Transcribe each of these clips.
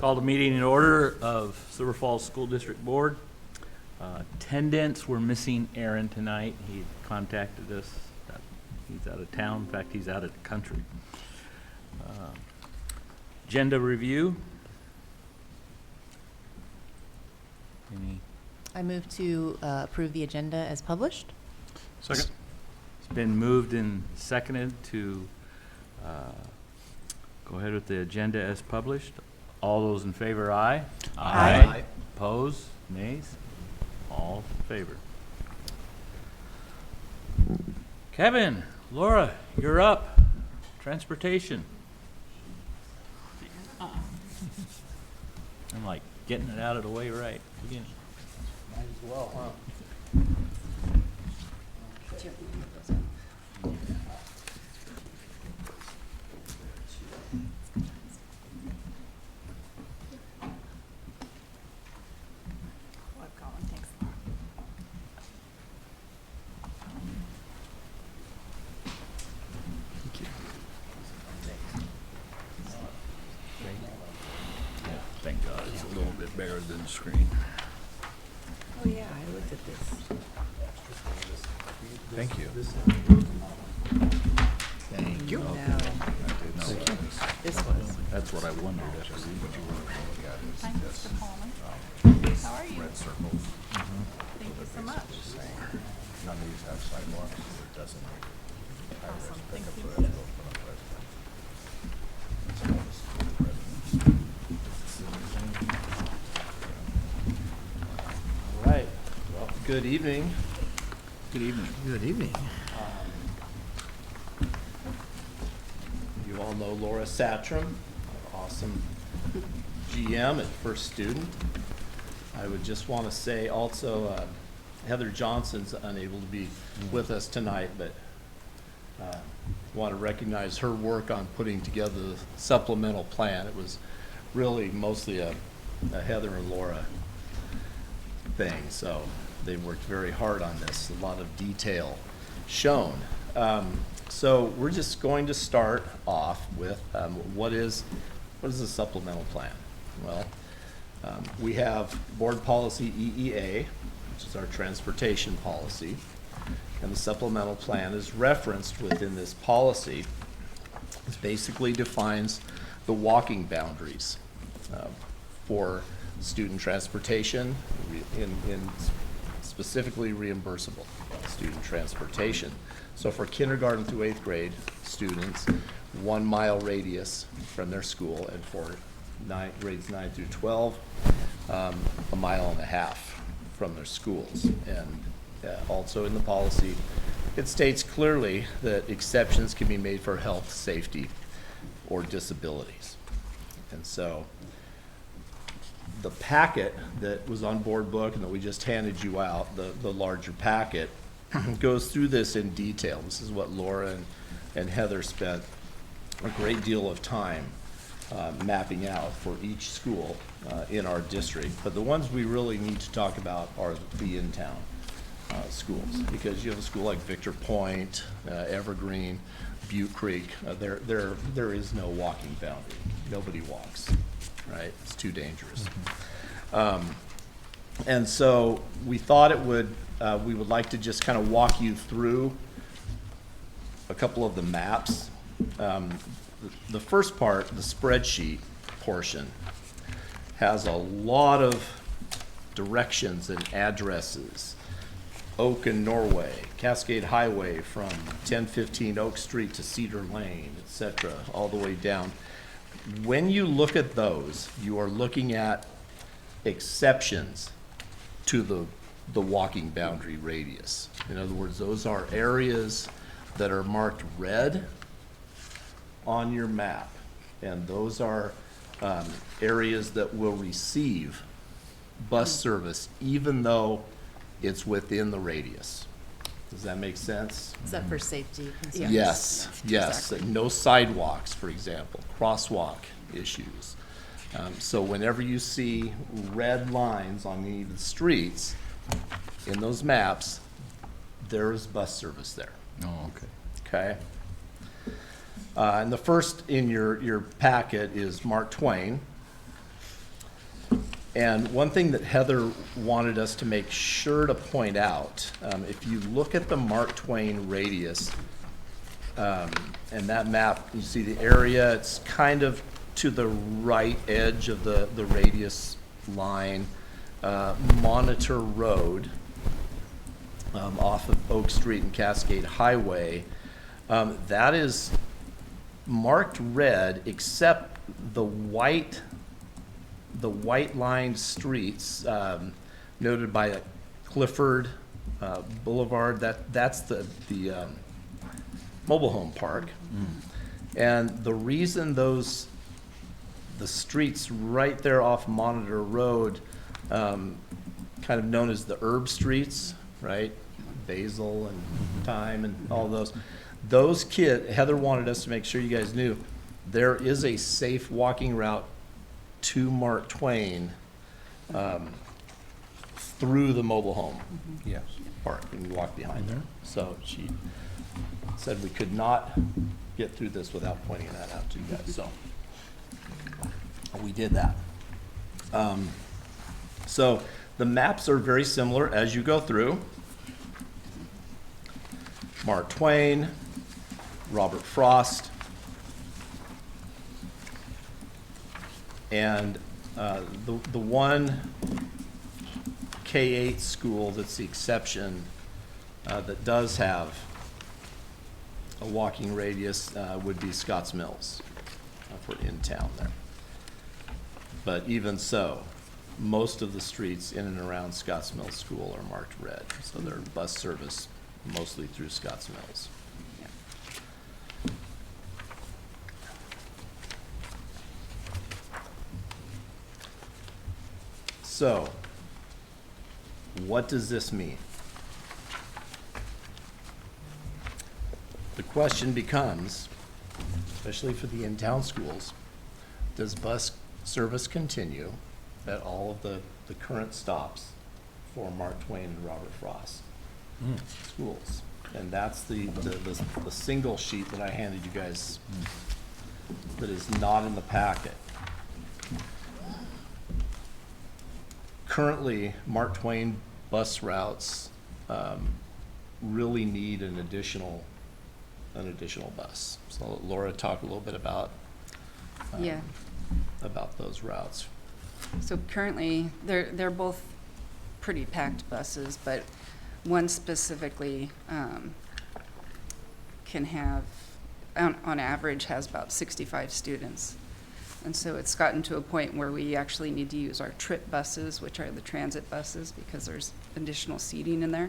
Call the meeting in order of Silver Falls School District Board. Attendance, we're missing Aaron tonight. He contacted us. That he's out of town. In fact, he's out of the country. Agenda review. Any? I move to approve the agenda as published. Second. It's been moved and seconded to go ahead with the agenda as published. All those in favor, aye. Aye. Opposed, nays? All in favor. Kevin, Laura, you're up. Transportation. I'm like getting it out of the way right. Beginning. Might as well, huh? Thank God, it's a little bit bigger than the screen. Oh, yeah, I looked at this. Thank you. Thank you. No, this was. That's what I wondered. Hi, Mr. Palmer. How are you? Red circles. Thank you so much. None of these have sidewalks, so it doesn't. Awesome, thank you. All right. Well, good evening. Good evening. Good evening. You all know Laura Satram, our awesome GM at First Student. I would just want to say also, Heather Johnson's unable to be with us tonight, but want to recognize her work on putting together the supplemental plan. It was really mostly a Heather and Laura thing, so they worked very hard on this, a lot of detail shown. So we're just going to start off with what is a supplemental plan? Well, we have board policy EEA, which is our transportation policy, and the supplemental plan is referenced within this policy. It basically defines the walking boundaries for student transportation, in specifically reimbursable student transportation. So for kindergarten through 8th grade students, 1 mile radius from their school, and for grades 9 through 12, 1.5 miles from their schools. And also in the policy, it states clearly that exceptions can be made for health, safety, or disabilities. And so the packet that was on board book and that we just handed you out, the larger packet, goes through this in detail. This is what Laura and Heather spent a great deal of time mapping out for each school in our district. But the ones we really need to talk about are the in-town schools, because you have a school like Victor Point, Evergreen, Butte Creek. There is no walking boundary. Nobody walks, right? It's too dangerous. And so we thought we would like to just kind of walk you through a couple of the maps. The first part, the spreadsheet portion, has a lot of directions and addresses. Oak and Norway, Cascade Highway from 1015 Oak Street to Cedar Lane, etc., all the way down. When you look at those, you are looking at exceptions to the walking boundary radius. In other words, those are areas that are marked red on your map, and those are areas that will receive bus service even though it's within the radius. Does that make sense? Is that for safety concerns? Yes, yes. Exactly. No sidewalks, for example, crosswalk issues. So whenever you see red lines on any of the streets in those maps, there is bus service there. Oh, okay. Okay? And the first in your packet is Mark Twain. And one thing that Heather wanted us to make sure to point out, if you look at the Mark Twain radius, and that map, you see the area, it's kind of to the right edge of the radius line. Monitor Road, off of Oak Street and Cascade Highway, that is marked red, except the white lined streets, noted by a Clifford Boulevard, that's the mobile home park. And the reason the streets right there off Monitor Road, kind of known as the herb streets, right? Basil and thyme and all those kids, Heather wanted us to make sure you guys knew, there is a safe walking route to Mark Twain, through the mobile home Yes. park, and you walk behind there. So she said we could not get through this without pointing that out to you guys, so we did that. So the maps are very similar as you go through. Mark Twain, Robert Frost, and the one K-8 school that's the exception, that does have a walking radius, would be Scotts Mills, for in town there. But even so, most of the streets in and around Scotts Mills School are marked red, so they're bus service mostly through Scotts Mills. So, what does this mean? The question becomes, especially for the in-town schools, does bus service continue at all of the current stops for Mark Twain and Robert Frost schools? And that's the single sheet that I handed you guys that is not in the packet. Currently, Mark Twain bus routes really need an additional bus. So I'll let Laura talk a little bit about Yeah, about those routes. so currently, they're both pretty packed buses, but one specifically can have, on average, has about 65 students. And so it's gotten to a point where we actually need to use our trip buses, which are the transit buses, because there's additional seating in there,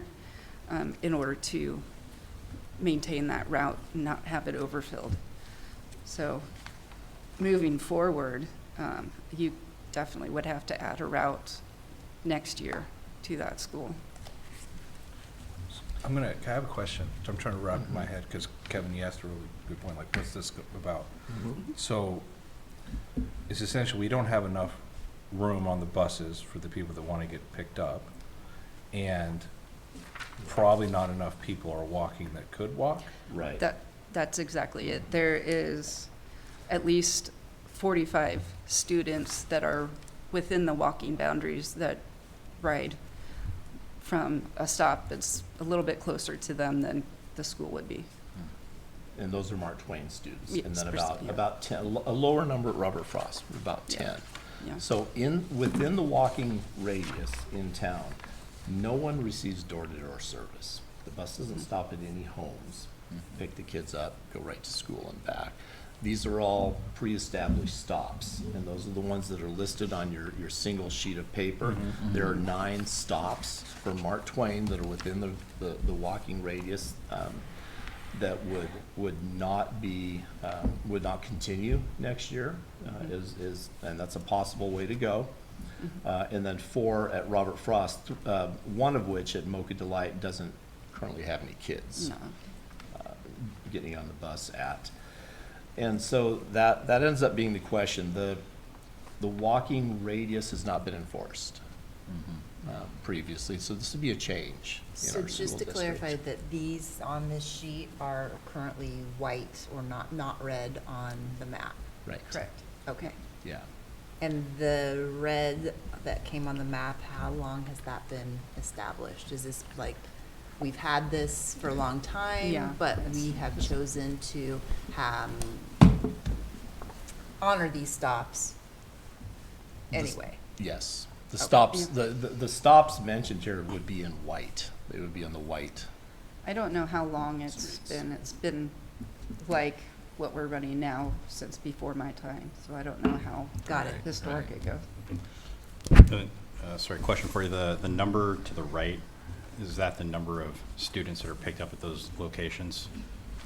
in order to maintain that route and not have it overfilled. So moving forward, you definitely would have to add a route next year to that school. Can I have a question? So I'm trying to wrap my head, because Kevin, you asked a really good point, like, what's this about? So it's essentially, we don't have enough room on the buses for the people that want to get picked up, and probably not enough people are walking that could walk. Right. That's exactly it. There is at least 45 students that are within the walking boundaries that ride from a stop that's a little bit closer to them than the school would be. And those are Mark Twain students. Yes, And then yeah. about 10, a lower number at Robert Frost, about Yeah. 10. Yeah. So within the walking radius in town, no one receives door-to-door service. The bus doesn't stop at any homes, pick the kids up, go right to school and back. These are all pre-established stops, and those are the ones that are listed on your single sheet of paper. There are 9 stops for Mark Twain that are within the walking radius, that would not continue next year, and that's a possible way to go. And then 4 at Robert Frost, one of which at Mocha Delight doesn't currently have any kids No. getting on the bus at. And so that ends up being the question. The walking radius has not been enforced previously, so this would be a change in So our school just to district. clarify, that these on this sheet are currently white or not red on the map, Right, correct? Okay. yeah. And the red that came on the map, how long has that been established? Is this like, we've had this for a long time, Yeah, but it's- we have chosen to honor these stops anyway? Yes. The Okay. stops, the stops mentioned here would be in white. They would be on the white. I don't know how long it's been. It's been like what we're running now since before my time, so I don't know how Got it. historic it goes. Sorry, question for you. The number to the right, is that the number of students that are picked up at those locations?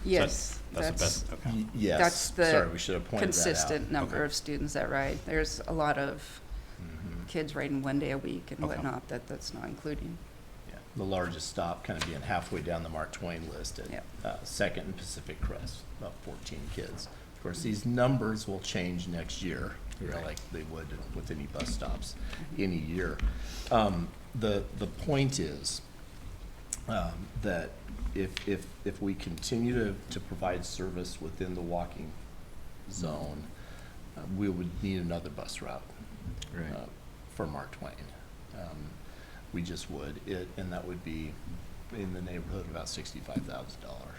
Yes, That's the best, okay. Yes. That's the Sorry, we should have pointed that out. consistent number Okay. of students that ride. There's a lot of Mhm. kids riding one day a week and Okay. whatnot that's not including. Yeah. The largest stop kind of being halfway down the Mark Twain list Yep. at Second and Pacific Crest, about 14 kids. Of course, these numbers will change next year, you know, like they would with any bus stops any year. The point is that if we continue to provide service within the walking zone, we would need another bus route for Mark Twain. We just would, and that would be in the neighborhood of about $65,000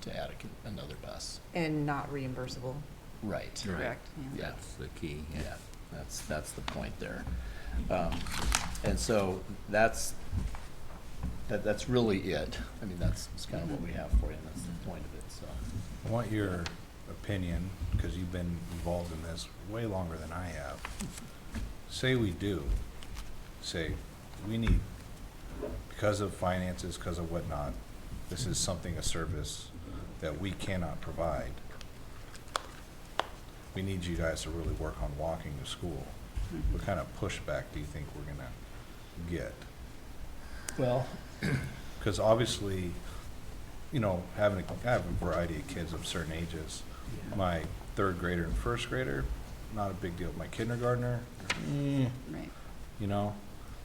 to add another bus. And not reimbursable? Right. Correct, yeah. Yeah. That's the key. Yeah, that's the point there. And so that's really it. I mean, that's kind of what we have for you, and that's the point of it, so. I want your opinion, because you've been involved in this way longer than I have. Say we do, say we need, because of finances, because of whatnot, this is something, a service that we cannot provide. We need you guys to really work on walking to school. What kind of pushback do you think we're gonna get? Well, Because obviously, you know, I have a variety of kids of certain ages. My third grader and first grader, not a big deal. My kindergartner, Right. you know?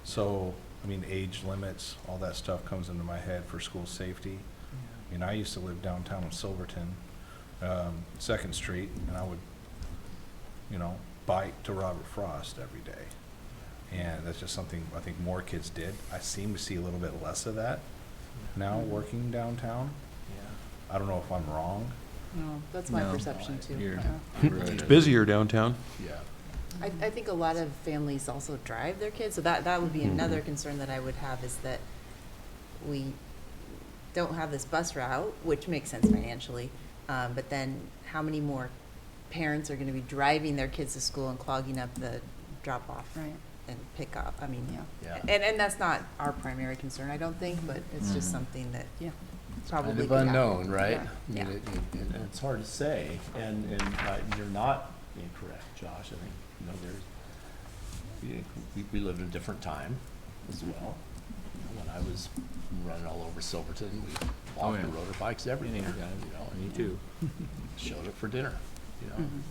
So, I mean, age limits, all that stuff comes into my head for school safety. I mean, I used to live downtown in Silverton, 2nd Street, and I would, you know, bike to Robert Frost every day. And that's just something I think more kids did. I seem to see a little bit less of that now working downtown. I don't know if I'm wrong. No, that's my No. perception too. It's Busier downtown. yeah. I think a lot of families also drive their kids, so that would be another concern that I would have, is that we don't have this bus route, which makes sense financially, but then how many more parents are gonna be driving their kids to school and clogging up the drop-off Right. and pick-up? I mean, Yeah. Yeah. and that's not our primary concern, I don't think, but it's just something that Yeah. probably Kind could of happen. unknown, right? Yeah. I mean, and it's hard to say, and you're not incorrect, Josh. I think, you know, we live in a different time as well. You know, when I was running all over Silverton, we Oh, walked yeah. the rotor bikes everywhere, Me you neither. know. Me too. Showed up for dinner, you know. Mhm.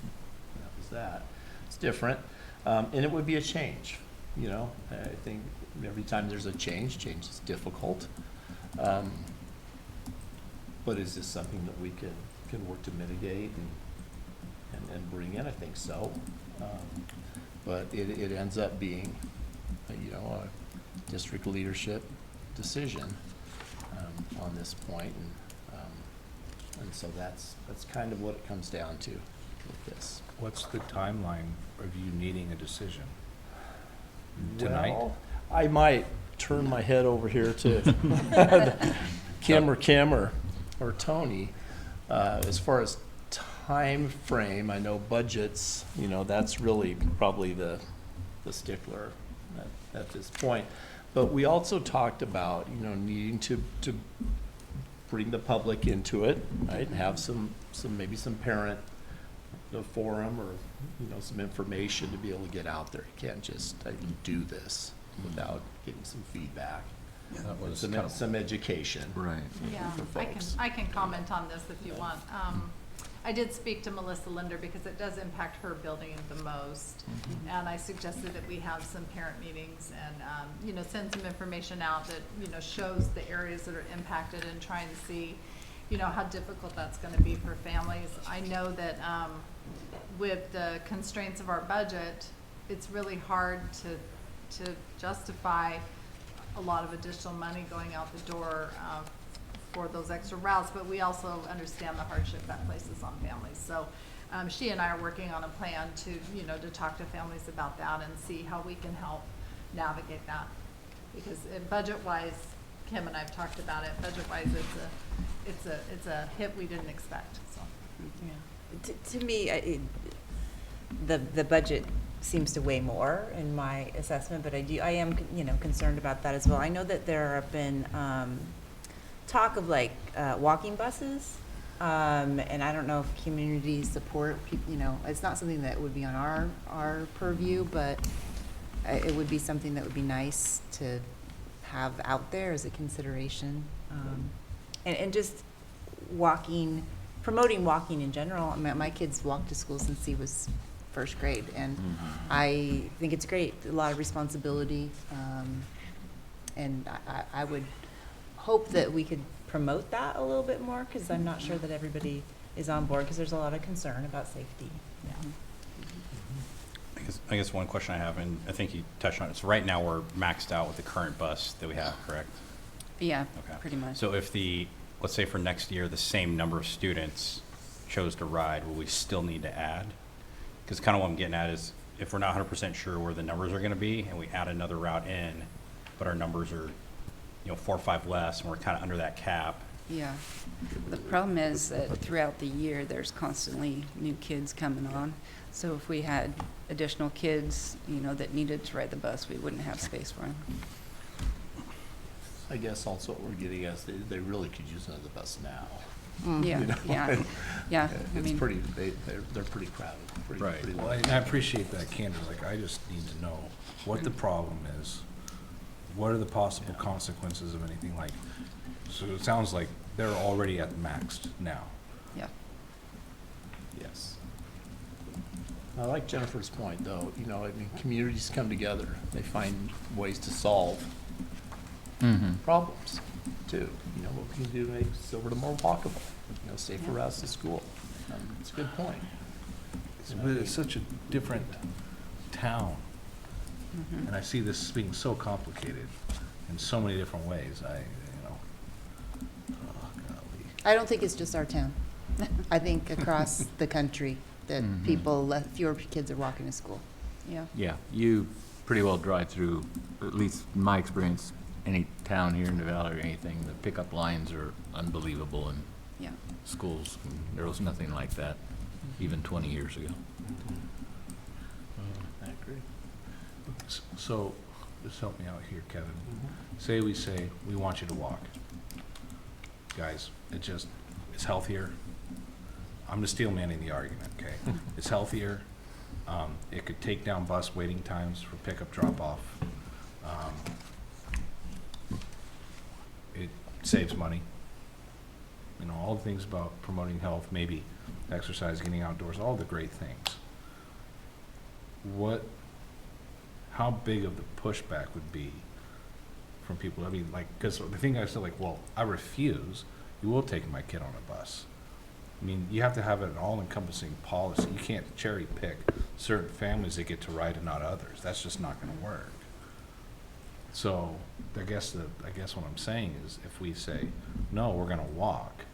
That was that. It's different, and it would be a change, you know. I think every time there's a change is difficult. But is this something that we can work to mitigate and bring in? I think so. But it ends up being, you know, a district leadership decision on this point, and so that's kind of what it comes down to with this. What's the timeline of you needing a decision? Tonight? Well, I might turn my head over here to Kim or Tony. As far as time frame, I know budgets, you know, that's really probably the stickler at this point. But we also talked about, you know, needing to bring the public into it, right? And have maybe some parent forum or, you know, some information to be able to get out there. You can't just do this without getting some feedback. That was Some, kind of- some education. Right. Yeah, for folks. I can comment on this if you want. I did speak to Melissa Linder because it does impact her building the most. And I suggested that we have some parent meetings and, send some information out that, shows the areas that are impacted and try and see, you know, how difficult that's gonna be for families. I know that, with the constraints of our budget, it's really hard to justify a lot of additional money going out the door, for those extra routes, but we also understand the hardship that places on families. So, she and I are working on a plan to, you know, to talk to families about that and see how we can help navigate that. Because budget-wise, Kim and I've talked about it, budget-wise, it's a hit we didn't expect, so. Yeah. To me, the budget seems to weigh more in my assessment, but I am, you know, concerned about that as well. I know that there have been, talk of like, walking buses, and I don't know if community support, you know, it's not something that would be on our purview, but it would be something that would be nice to have out there as a consideration. And just walking, promoting walking in general. I mean, my kid's walked to school since he was first grade, and I think it's great, a lot of responsibility. And I would hope that we could promote that a little bit more, because I'm not sure that everybody is on board, because there's a lot of concern about safety. Yeah. I guess one question I have, and I think you touched on it, so right now we're maxed out with the current bus that we have, correct? Yeah, Okay. pretty much. So if let's say for next year, the same number of students chose to ride, will we still need to add? Because kind of what I'm getting at is, if we're not 100% sure where the numbers are going to be, and we add another route in, but our numbers are, 4 or 5 less, and we're kind of under that cap. Yeah. The problem is that throughout the year, there's constantly new kids coming on. So if we had additional kids, that needed to ride the bus, we wouldn't have space for them. I guess also what we're getting at is they really could use another bus now. Yeah, You know, yeah, yeah. I It's mean, pretty, they're pretty crowded, pretty Well, low. and I appreciate that candor, like, I just need to know what the problem is. What are the possible consequences of anything like, so it sounds like they're already at maxed now. yeah. Yes. I like Jennifer's point, though, communities come together, they find ways to solve problems, too. What we can do to make Silverton more walkable, safer routes to school. It's a good point. But it's such a different town, Mhm. and I see this being so complicated in so many different ways, oh, golly. I don't think it's just our town. I think across the country that fewer kids are walking to school. Yeah. Yeah, you pretty well drive through, at least in my experience, any town here in the valley or anything, the pickup lines are unbelievable in Yeah. schools. There was nothing like that even 20 years ago. I agree. So, just help me out here, Kevin. Say we want you to walk. Guys, it's healthier. I'm just steel manning the argument, okay? It's healthier. It could take down bus waiting times for pickup drop-off. It saves money. All the things about promoting health, maybe exercise, getting outdoors, all the great things. How big of the pushback would be from people? I mean, because the thing I said, well, I refuse. You will take my kid on a bus. I mean, you have to have an all-encompassing policy. You can't cherry pick certain families that get to ride and not others. That's just not going to work. So, I guess what I'm saying is, if we say no, we're going to walk.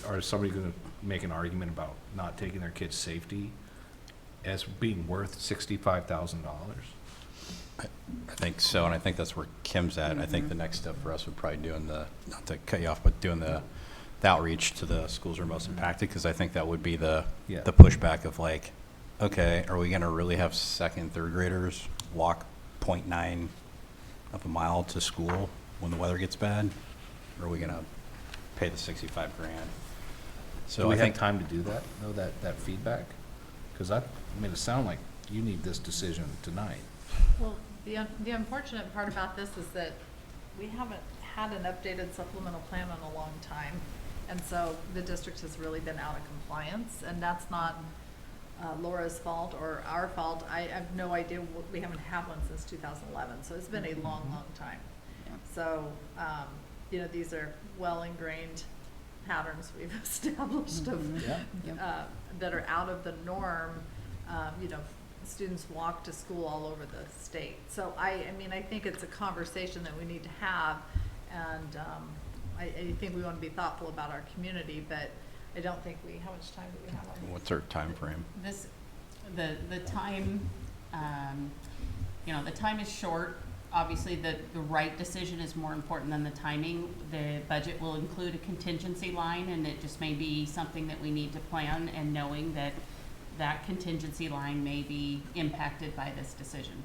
Are somebody going to make an argument about not taking their kids' safety as being worth $65,000? I think so, and I think that's where Kim's at. I think the next step for us would probably not to cut you off, but doing the outreach to the schools that are most impacted, because I think that would be the pushback of okay, are we going to really have second and third graders walk 0.9 of a mile to school when the weather gets bad? Or are we going to pay the $65,000? So Do we I think have time to do that, know that feedback? Because I made it sound like you need this decision tonight. Well, the unfortunate part about this is that we haven't had an updated supplemental plan in a long time. And so the district has really been out of compliance, and that's not Laura's fault or our fault. I have no idea, we haven't had one since 2011, so it's been a long, long time. Yeah. So you know, these are well ingrained patterns we've established of, Yeah. Yep. that are out of the norm. You know, students walk to school all over the state. So I mean, I think it's a conversation that we need to have, and I think we want to be thoughtful about our community, but I don't think how much time do we have on this? What's our time frame? This, the time, you know, the time is short. Obviously, the right decision is more important than the timing. The budget will include a contingency line, and it just may be something that we need to plan, and knowing that that contingency line may be impacted by this decision.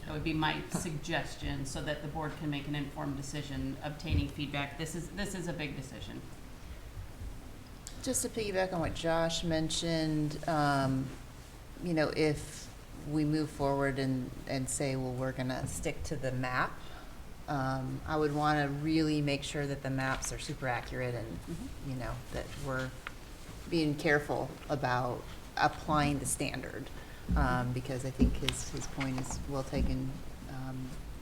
That would be my suggestion, so that the board can make an informed decision, obtaining feedback. This is a big decision. Just to piggyback on what Josh mentioned, you know, if we move forward and say, well, we're gonna stick to the map, I would wanna really make sure that the maps are super accurate and, you know, that we're being careful about applying the standard. Because I think his point is well taken,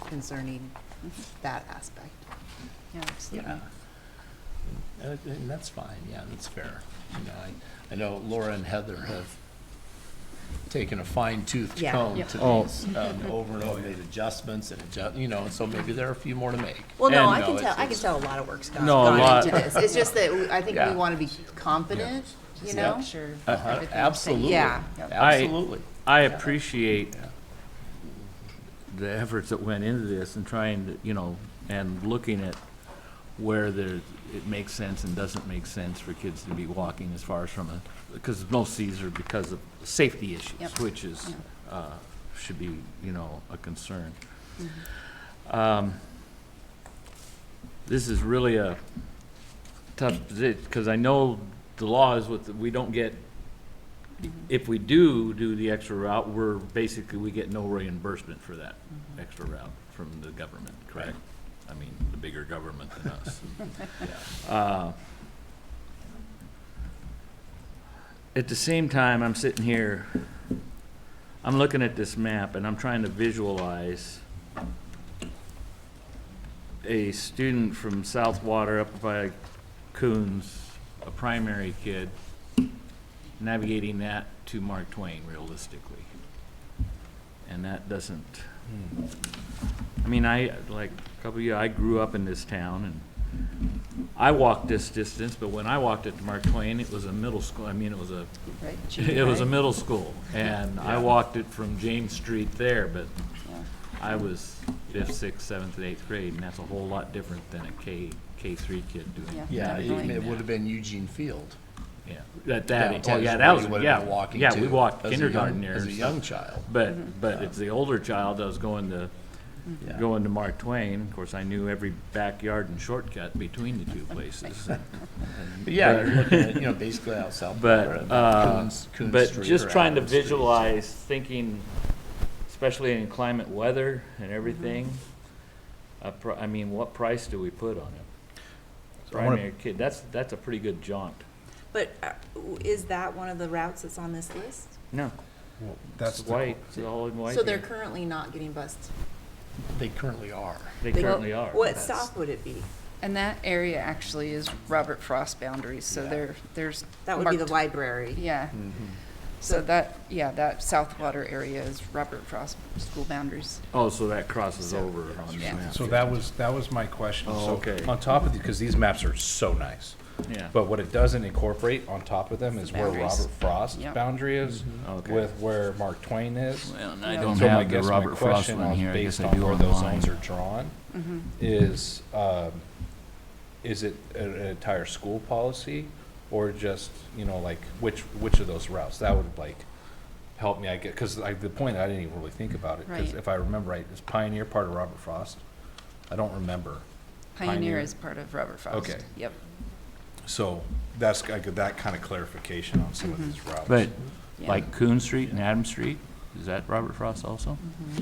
concerning that aspect. Yeah, absolutely. Yeah. And that's fine, yeah, that's fair. You know, I know Laura and Heather have taken a fine-tooth Yeah. comb Yep. to Oh. these, over and over, made adjustments and you know, and so maybe there are a few more to make. Well, no, And I no, can it's- tell, I can it's- tell a lot of work's gone No, a lot. into this. It's just that I think Yeah. we wanna be confident, you Yeah. know? Sure. Uh-huh, everything's safe. absolutely. Yeah. Absolutely. I appreciate the efforts that went into this and trying to, you know, and looking at where it makes sense and doesn't make sense for kids to be walking as far as from because most of these are because of safety issues, Yep. which is, should be, you know, a concern. Mm-hmm. This is really a tough position, because I know the law is we don't get, if we do the extra route, we get no reimbursement for that extra route from the government, correct? I mean, the bigger government than us. At the same time, I'm sitting here, I'm looking at this map and I'm trying to visualize a student from Southwater up by Coons, a primary kid, navigating that to Mark Twain realistically. And that doesn't, I mean, like a couple of you, I grew up in this town and I walked this distance, but when I walked it to Mark Twain, it was a middle school. I mean, it was a, Right, it was a GI. middle school. And I walked it from James Street there, but Yeah. I was 5th, 6th, 7th, and 8th grade, and that's a whole lot different than a K3 kid doing. Yeah. Yeah, Definitely. it would have been Eugene Field. Yeah, that, Downtown yeah, is that where was, you would have yeah, been walking yeah, to we walked as a kindergarten young- there. As a and young stuff. child. But it's the older child that was going to Yeah. Mark Twain. Of course, I knew every backyard and shortcut between the two places. But yeah, you're looking at, you know, basically out South. But, Coons but Street just or trying to Adams Street. visualize, thinking, especially in climate weather and everything, I mean, what price do we put on it? So I wanna- Primary kid, that's a pretty good jaunt. But is that one of the routes that's on this list? No, Well, that's it's the- white, it's all in white So they're here. currently not getting bused? They currently are. They They go- currently are. What That's- stop would it be? And that area actually is Robert Frost boundaries, so Yeah. there's. That would be the marked- library. Yeah, so that Southwater area is Robert Frost school boundaries. Oh, so that crosses So- over on the Yeah. map. So that was my question. Oh, So okay. on top of because these maps are so nice. Yeah. But what it doesn't incorporate on top of them is where Boundaries. Robert Frost's Yep. boundary is Okay. with where Mark Twain is. Well, and Yeah. I don't So have the guess my Robert Frost question one on- here, I guess based I on do where those online. zones are drawn Mhm. is it an entire school policy or just, you know, like which of those routes? That would like help me, I get, because the point, I didn't even really think about it. Because Right. if I remember right, is Pioneer part of Robert Frost? I don't remember. Pioneer is part of Robert Frost. Okay. Yep. So that's, I get that kind of clarification on some of these routes. But Yeah. like Coon Street and Adams Street, is that Robert Frost also?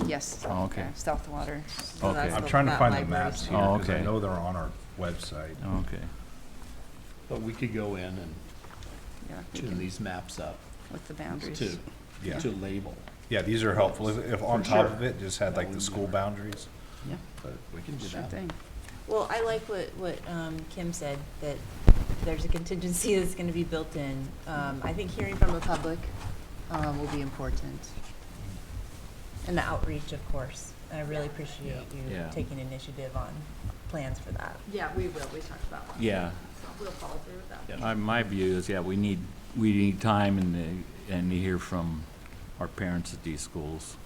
Yes. Oh, okay. Yeah, Southwater. So Okay. that's I'm the- trying to that find the library maps stuff. here, Oh, because I okay. know they're on our website. Okay. But we could go in and Yeah, we tune can- these maps up with the boundaries. Yeah. to label. Yeah, these are helpful. If on For top sure. of it, just had That like would the be school great. boundaries, Yeah. But we can do Sure that. thing. Well, I like what Kim said, that there's a contingency that's gonna be built in. I think hearing from the public will be important. And the outreach, of course. I really appreciate you Yeah. taking initiative on plans for that. Yeah, we will, we talked about that. Yeah. So we'll follow through with that. My view is, we need time and to hear from our parents at these schools.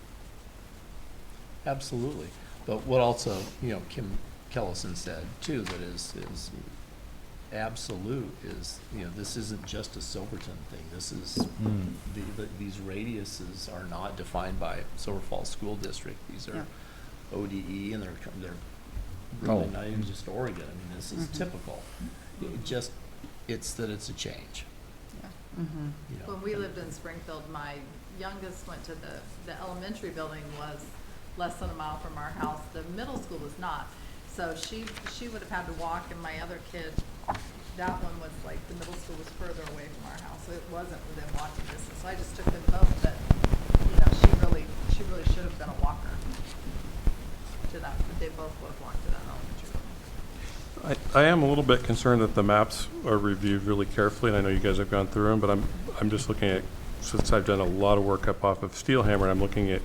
Absolutely. But what also, Kim Kellison said too, that is absolute is, this isn't just a Silverton thing. This is, these radiuses are not defined by Silver Falls School District. These are ODE, and they're really not even just Oregon. I mean, this is typical. It's that it's a change. Mm-hmm. When we lived in Springfield, my youngest went to the elementary building was less than a mile from our house. The middle school was not. So she would have had to walk, and my other kid, that one was like, the middle school was further away from our house, so it wasn't within walking distance. So I just took them both that, she really should have been a walker to that. They both walked to that elementary building. I am a little bit concerned that the maps are reviewed really carefully, and I know you guys have gone through them, but I'm just looking at, since I've done a lot of work up off of Steelhammer, and I'm looking at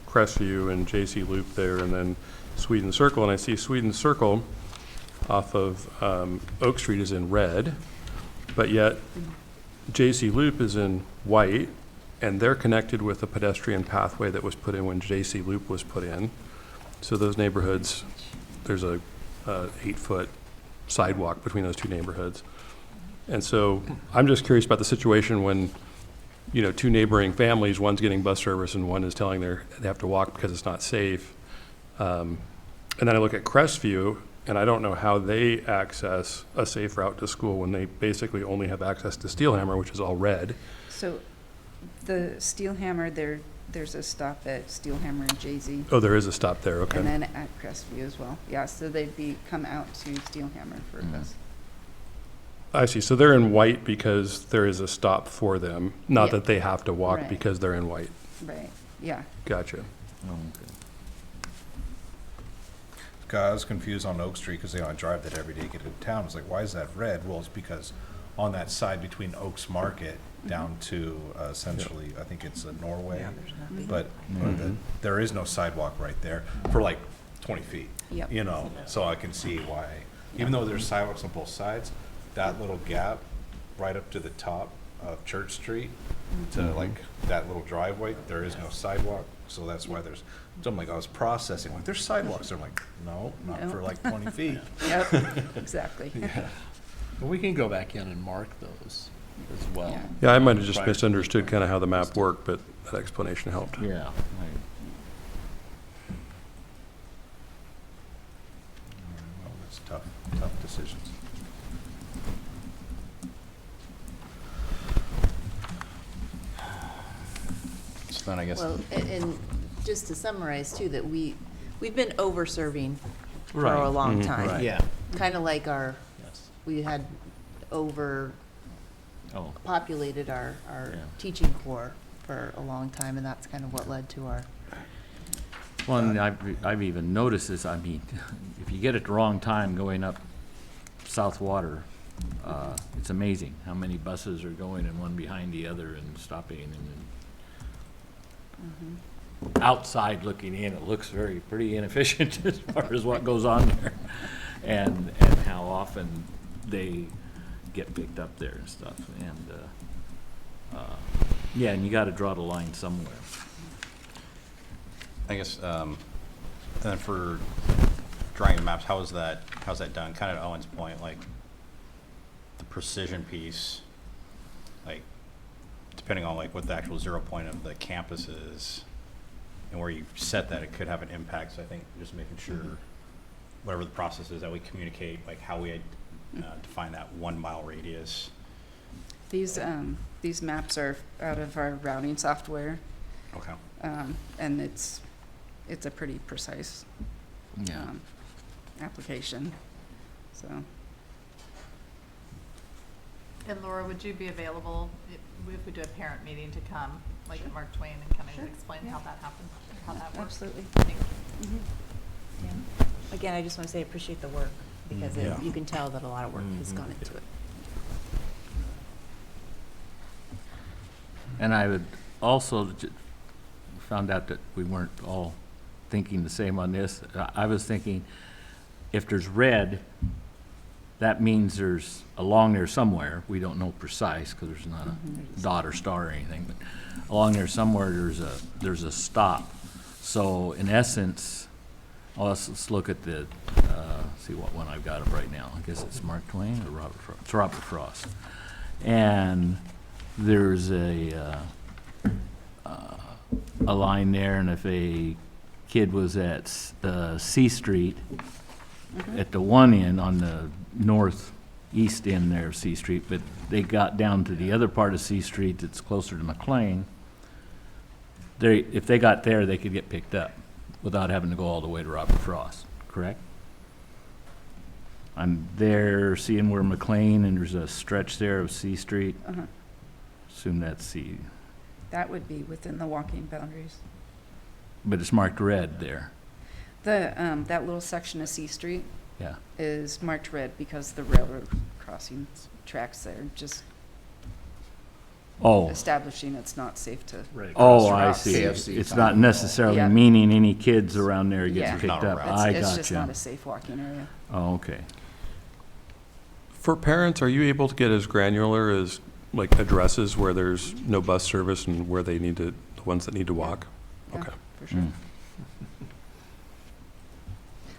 Crestview and JC Loop there, and then Sweden Circle, and I see Sweden Circle off of Oak Street is in red, but yet JC Loop is in white, and they're connected with a pedestrian pathway that was put in when JC Loop was put in. So those neighborhoods, there's a 8-foot sidewalk between those two neighborhoods. And so I'm just curious about the situation when, two neighboring families, one's getting bus service and one is telling they have to walk because it's not safe. And then I look at Crestview, and I don't know how they access a safe route to school when they basically only have access to Steelhammer, which is all red. So the Steelhammer, there's a stop at Steelhammer and Jay-Z. Oh, there is a stop there, okay. And then at Crestview as well. Yeah, so they'd come out to Steelhammer for a bus. I see, so they're in white because there is a stop for them, not Yeah. that they have to walk Right. because they're in white. Right, yeah. Gotcha. I was confused on Oak Street because I drive that every day to get into town. It's like, why is that red? Well, it's because on that side between Oaks Market down to essentially, I think it's Norway, but there is no sidewalk right there for like 20 feet. Yep. So I can see why, even though there's sidewalks on both sides, that little gap right up to the top of Church Street to like that little driveway, there is no sidewalk. So that's why there's, so I'm like, I was processing, like, there's sidewalks. I'm like, no, not for like 20 feet. Yep, exactly. But we can go back in and mark those as well. Yeah. Yeah, I might have just Prior to- misunderstood kind of how the map worked, but that explanation helped. Yeah. Well, that's tough decisions. So then I guess, Well, and just to summarize too, that we've been over-serving for Right. a long Mhm. time. Right. Yeah. Kind of like Yes. we had overpopulated Oh, our Yeah. teaching corps for a long time, and that's kind of what led to our, well, and I've even noticed this, if you get it the wrong time going up South Water, it's amazing how many buses are going and one behind the other and stopping and outside looking in, it looks pretty inefficient as far as what goes on there. And how often they get picked up there and stuff. And, yeah, and you gotta draw the line somewhere. I guess, and then for drawing the maps, how's that done? Kind of to Owen's point, like the precision piece, like depending on like what the actual 0 point of the campus is and where you set that, it could have an impact. So I think just making sure whatever the process is that we communicate, like how we define that 1 mile radius. These maps are out of our routing software, Okay. and it's a pretty precise Yeah. application, so. And Laura, would you be available if we do a parent meeting to come, like at Mark Twain, and kind of explain how that happened, how that works? Absolutely. Thank you. Again, I just want to say I appreciate the work, because Yeah. you can tell that a lot of work has gone into it. And I would also, found out that we weren't all thinking the same on this. I was thinking, if there's red, that means there's along there somewhere, we don't know precise, because there's not a dot or star or anything, but along there somewhere, there's a stop. So in essence, let's look at the, see what one I've got up right now. I guess it's Mark Twain or Robert Frost. It's Robert Frost. And there's a line there, and if a kid was at C Street, at the one end, on the northeast end there of C Street, but they got down to the other part of C Street that's closer to McLean, if they got there, they could get picked up without having to go all the way to Robert Frost, correct? I'm there seeing where McLean, and there's a stretch there of C Street. Uh-huh. Assume that's C, That would be within the walking boundaries. but it's marked red there, The, that little section of C Street yeah. is marked red because the railroad crossing tracks there, just Oh, establishing it's not safe to. oh, cross I routes. see. KFC It's time. not necessarily Yeah. meaning any kids around there Yeah. gets picked Not a up. route. I It's just not gotcha. a safe walking area. Oh, okay. For parents, are you able to get as granular as, like, addresses where there's no bus service and where they need to, the ones that need to walk? Yeah, Okay. for sure. Mm.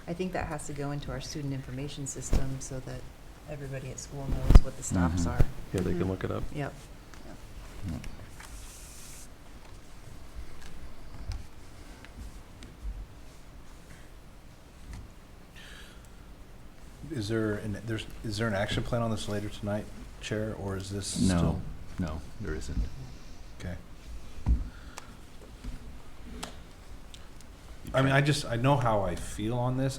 I think that has to go into our student information system so that everybody at school knows what the stops Mhm. are. Yeah, they can look it up. Yep. Is there an action plan on this later tonight, Chair, or is this No, still? no, there isn't. Okay. I mean, I know how I feel on this,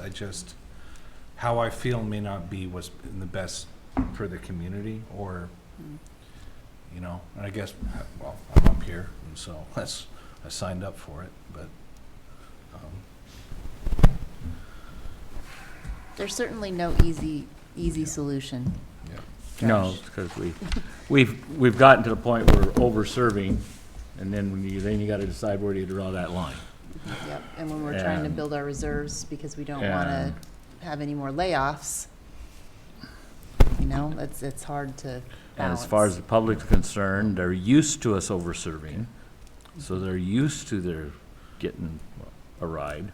how I feel may not be what's in the best for the community, or, you know, and I guess, well, I'm up here, and so I signed up for it, but, There's certainly no easy solution. yeah. No, because we've gotten to the point where over-serving, and then then you gotta decide where do you draw that line. Yep, and when we're trying to And- build our reserves because we don't want And- to have any more layoffs, you know, it's hard to And balance. as far as the public's concerned, they're used to us over-serving, so they're used to their getting a ride.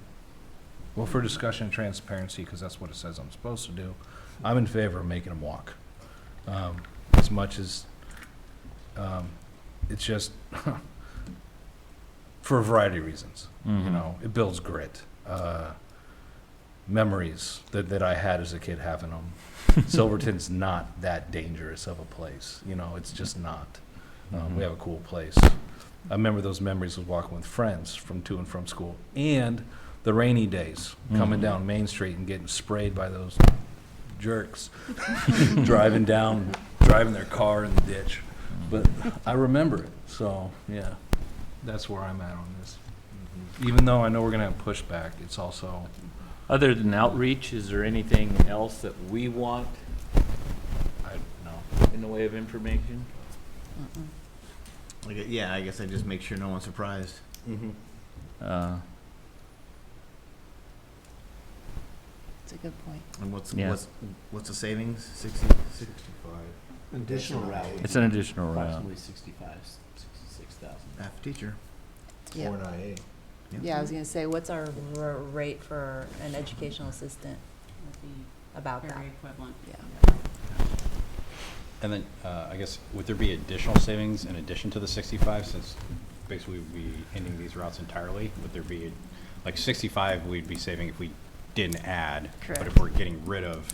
Well, for discussion and transparency, because that's what it says I'm supposed to do, I'm in favor of making them walk. As much as, it's just, for a variety of reasons. You Mhm. know, it builds grit. Memories that I had as a kid having them. Silverton's not that dangerous of a place, you know, it's just not. We have a cool place. I remember those memories of walking with friends to and from school, and the rainy days, coming Mhm. down Main Street and getting sprayed by those jerks, driving their car in the ditch. But I remember it, so, yeah, that's where I'm at on this. Even though I know we're gonna have pushback, it's also, Other than outreach, is there anything else that we want I don't know. in the way of information? Yeah, I guess I just make sure no one's surprised. Uh, It's a good point. And what's Yeah. what's the savings? 65. Additional route. It's an additional route. Approximately 66,000. Half teacher. Yeah. an IA. Yeah, I was gonna say, what's our rate for an educational assistant Would be about that? very equivalent. Yeah. And then, I guess, would there be additional savings in addition to the 65, since basically we'd be ending these routes entirely? Would there be, like 65 we'd be saving if we didn't add? But if Correct. we're getting rid of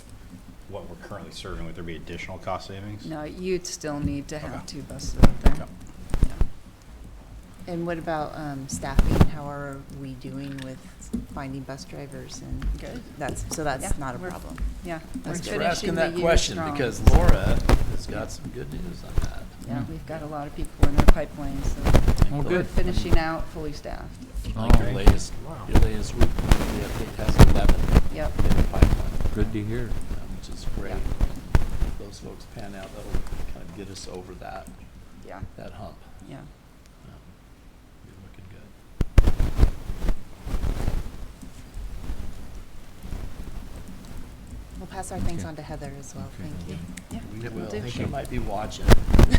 what we're currently serving, would there be additional cost savings? No, you'd still need to have Okay. 2 buses out there. Yep. And what about staffing? How are we doing with finding bus drivers? And Good. that's Yeah, not a we're- problem. Yeah. we're Thanks for finishing asking the that year question, strong. because Laura has got some good news on that. Yeah, we've got a lot of people in our pipeline, so Oh, we're good. finishing out fully staffed. Like your Oh. latest week, the update has 11 Yep. in the pipeline, Good to hear. which is great. Yeah. If those folks pan out, that'll kind of get us over that Yeah, hump. yeah. You're looking good. We'll pass our things Okay. on to Heather as well. Okay. Thank you. Yeah. We will will. do. I think she might be watching.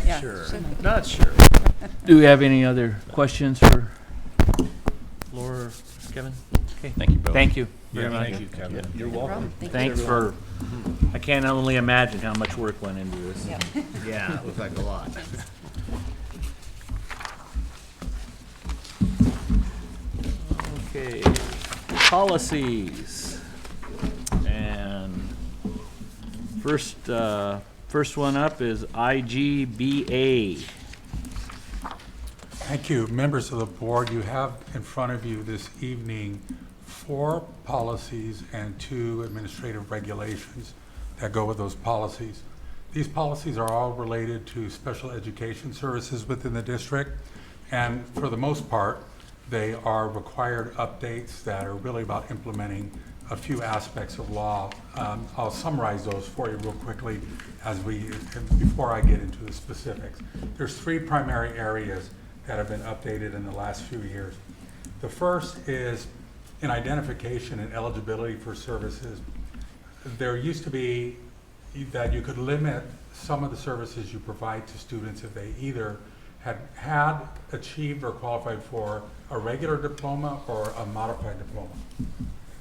Yeah, Sure. should be. Not sure. Do we have any other questions for Laura or Kevin? Okay. Thank you both. Thank you Yeah, very much. thank you, Kevin. You're No problem. welcome. Thank you. Thanks for, I can't only imagine how much work went into this. Yep. Yeah, it looks like a lot. Okay, policies. And first one up is IGBA. Thank you. Members of the board, you have in front of you this evening 4 policies and 2 administrative regulations that go with those policies. These policies are all related to special education services within the district, and for the most part, they are required updates that are really about implementing a few aspects of law. I'll summarize those for you real quickly before I get into the specifics. There's 3 primary areas that have been updated in the last few years. The first is in identification and eligibility for services. There used to be that you could limit some of the services you provide to students if they either had achieved or qualified for a regular diploma or a modified diploma.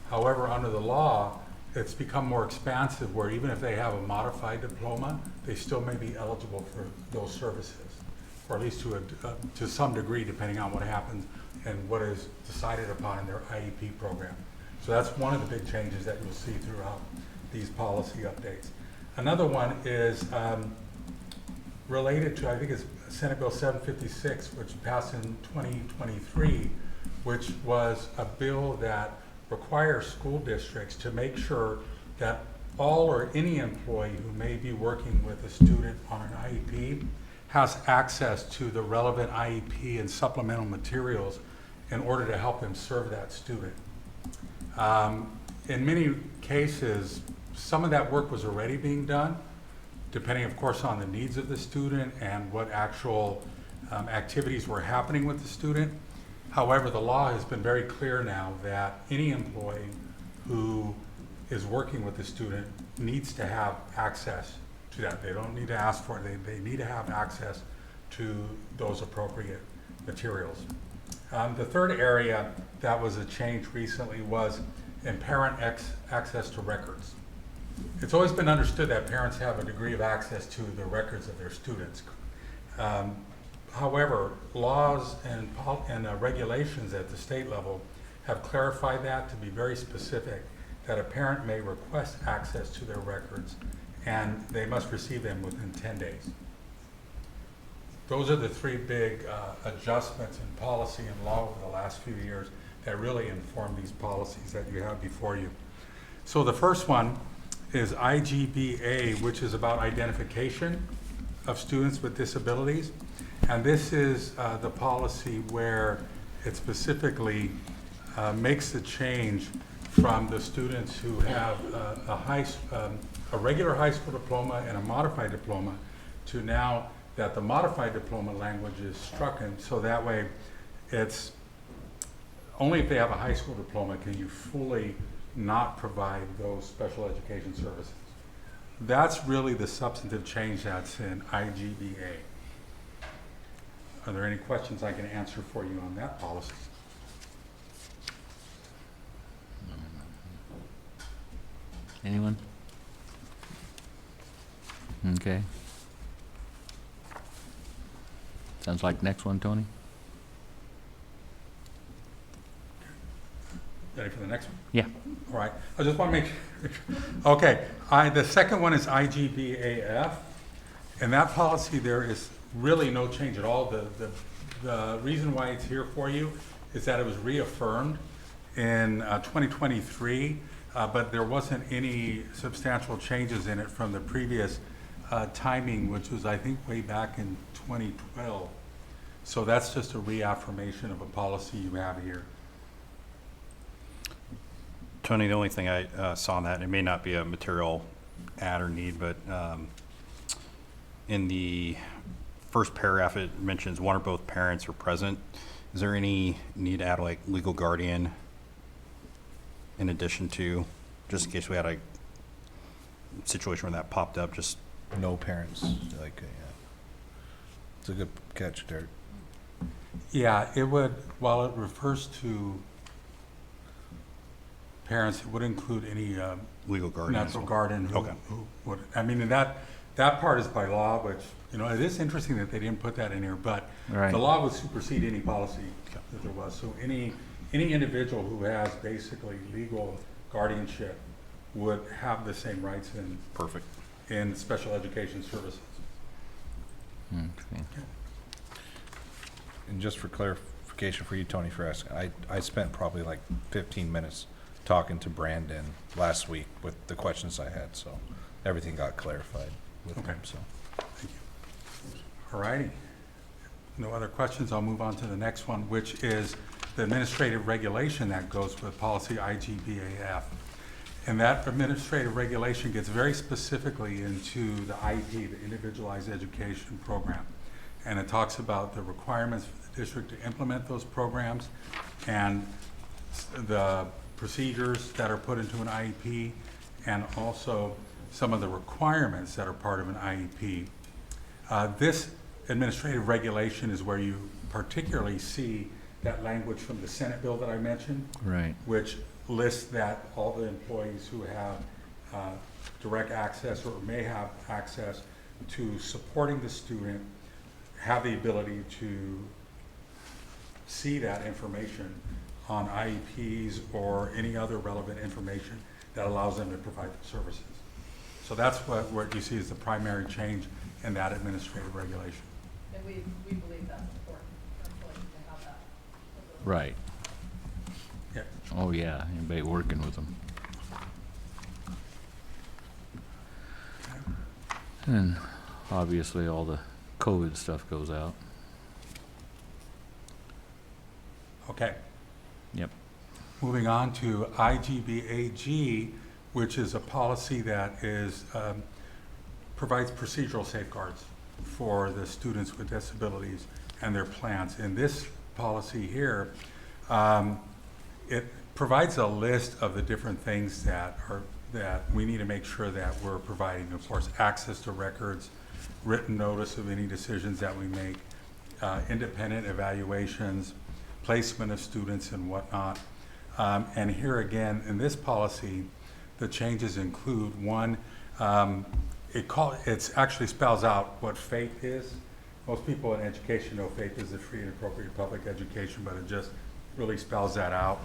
However, under the law, it's become more expansive where even if they have a modified diploma, they still may be eligible for those services, or at least to some degree, depending on what happens and what is decided upon in their IEP program. So that's one of the big changes that you'll see throughout these policy updates. Another one is related to, I think it's Senate Bill 756, which passed in 2023, which was a bill that requires school districts to make sure that all or any employee who may be working with a student on an IEP has access to the relevant IEP and supplemental materials in order to help them serve that student. In many cases, some of that work was already being done, depending, of course, on the needs of the student and what actual activities were happening with the student. However, the law has been very clear now that any employee who is working with the student needs to have access to that. They don't need to ask for it. They need to have access to those appropriate materials. The third area that was a change recently was in parent access to records. It's always been understood that parents have a degree of access to the records of their students. However, laws and regulations at the state level have clarified that to be very specific, that a parent may request access to their records and they must receive them within 10 days. Those are the 3 big adjustments in policy and law over the last few years that really inform these policies that you have before you. So the first one is IGBA, which is about identification of students with disabilities. And this is the policy where it specifically makes the change from the students who have a regular high school diploma and a modified diploma to now that the modified diploma language is struck in, so that way it's only if they have a high school diploma can you fully not provide those special education services. That's really the substantive change that's in IGBA. Are there any questions I can answer for you on that policy? Anyone? Okay. Sounds like next one, Tony? Ready for the next one? Yeah. All right, I just want to make sure. Okay, the second one is IGBAF, and that policy there is really no change at all. The reason why it's here for you is that it was reaffirmed in 2023, but there wasn't any substantial changes in it from the previous timing, which was, I think, way back in 2012. So that's just a reaffirmation of a policy you have here Tony, the only thing I saw in that, it may not be a material add or need, but in the first paragraph, it mentions one or both parents are present. Is there any need to add like legal guardian in addition to, just in case we had a situation where that popped up, just No parents, like, yeah. It's a good catch, Derek. Yeah, it would, while it refers to parents, it would include any legal guardian? as natural well? guardian Okay. who would, I mean, and that part is by law, which, you know, it is interesting that they didn't put that in here, but Right. the law would supersede any policy that there was. So any individual who has basically legal guardianship would have the same rights Perfect. in special education services. Okay. And just for clarification for you, Tony, for asking, I spent probably like 15 minutes talking to Brandon last week with the questions I had, so everything got clarified with Okay. him, so. Thank you. All righty. No other questions, I'll move on to the next one, which is the administrative regulation that goes with policy IGBAF. And that administrative regulation gets very specifically into the IEP, the Individualized Education Program. And it talks about the requirements for the district to implement those programs and the procedures that are put into an IEP, and also some of the requirements that are part of an IEP. This administrative regulation is where you particularly see that language from the Senate bill that I mentioned, Right. which lists that all the employees who have direct access or may have access to supporting the student have the ability to see that information on IEPs or any other relevant information that allows them to provide the services. So that's what you see as the primary change in that administrative regulation. And we believe that's important for employees to have that. Right. Yeah. Oh, yeah, anybody working with them. And obviously, all the COVID stuff goes out. Okay. Yep. Moving on to IGBAG, which is a policy that is, provides procedural safeguards for the students with disabilities and their plans. In this policy here, it provides a list of the different things that we need to make sure that we're providing. Of course, access to records, written notice of any decisions that we make, independent evaluations, placement of students and whatnot. And here again, in this policy, the changes include one, it actually spells out what FAPE is. Most people in education know FAPE is the free and appropriate public education, but it just really spells that out.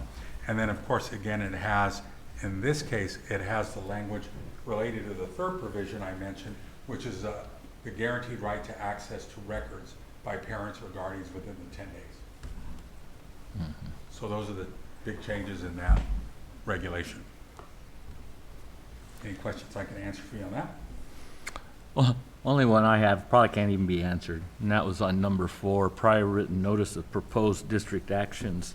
And then, of course, again, it has, in this case, it has the language related to the third provision I mentioned, which is the guaranteed right to access to records by parents or guardians within the 10 days. So those are the big changes in that regulation. Any questions I can answer for you on that? Well, only one I have probably can't even be answered, and that was on number 4, prior written notice of proposed district actions,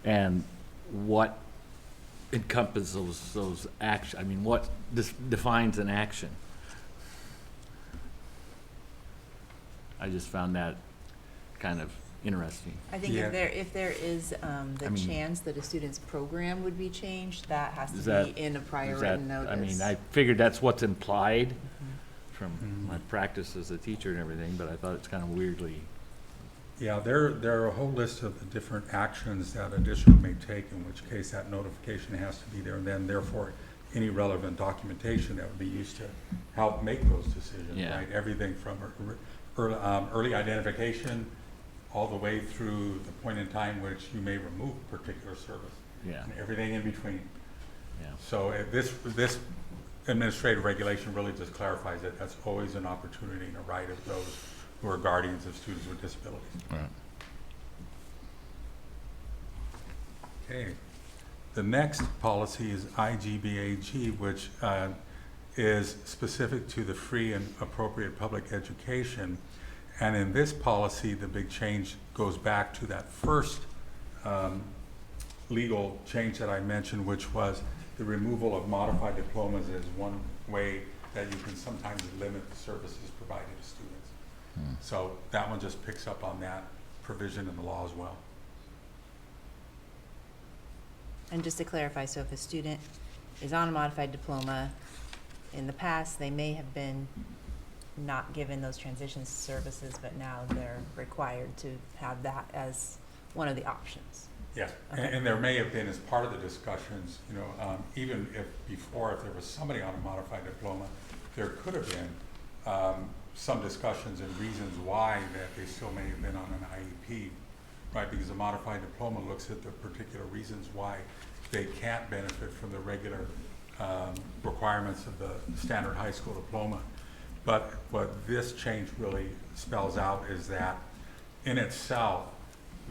and what encompasses those actions. I mean, what defines an action? I just found that kind of interesting. I think Yeah. if there is the I mean- chance that a student's program would be changed, that has Is to that- be in a prior Is that- written notice. I mean, I figured that's what's implied from Mhm. my practice as a teacher and everything, but I thought it's kind of weirdly, Yeah, there are a whole list of the different actions that a district may take, in which case that notification has to be there, and then therefore any relevant documentation that would be used to help make those decisions, Yeah. right? Everything from early identification all the way through the point in time which you may remove a particular service, yeah, and everything in between. yeah. So this administrative regulation really just clarifies that that's always an opportunity and a right of those who are guardians of students with disabilities. Right. Okay. The next policy is IGBAG, which is specific to the free and appropriate public education. And in this policy, the big change goes back to that first legal change that I mentioned, which was the removal of modified diplomas is one way that you can sometimes limit the services provided to students. So that one just picks up on that provision in the law as well. And just to clarify, so if a student is on a modified diploma, in the past, they may have been not given those transition services, but now they're required to have that as one of the options. Yeah, Okay. and there may have been, as part of the discussions, even if before, if there was somebody on a modified diploma, there could have been some discussions and reasons why that they still may have been on an IEP, right? Because a modified diploma looks at the particular reasons why they can't benefit from the regular requirements of the standard high school diploma. But what this change really spells out is that in itself,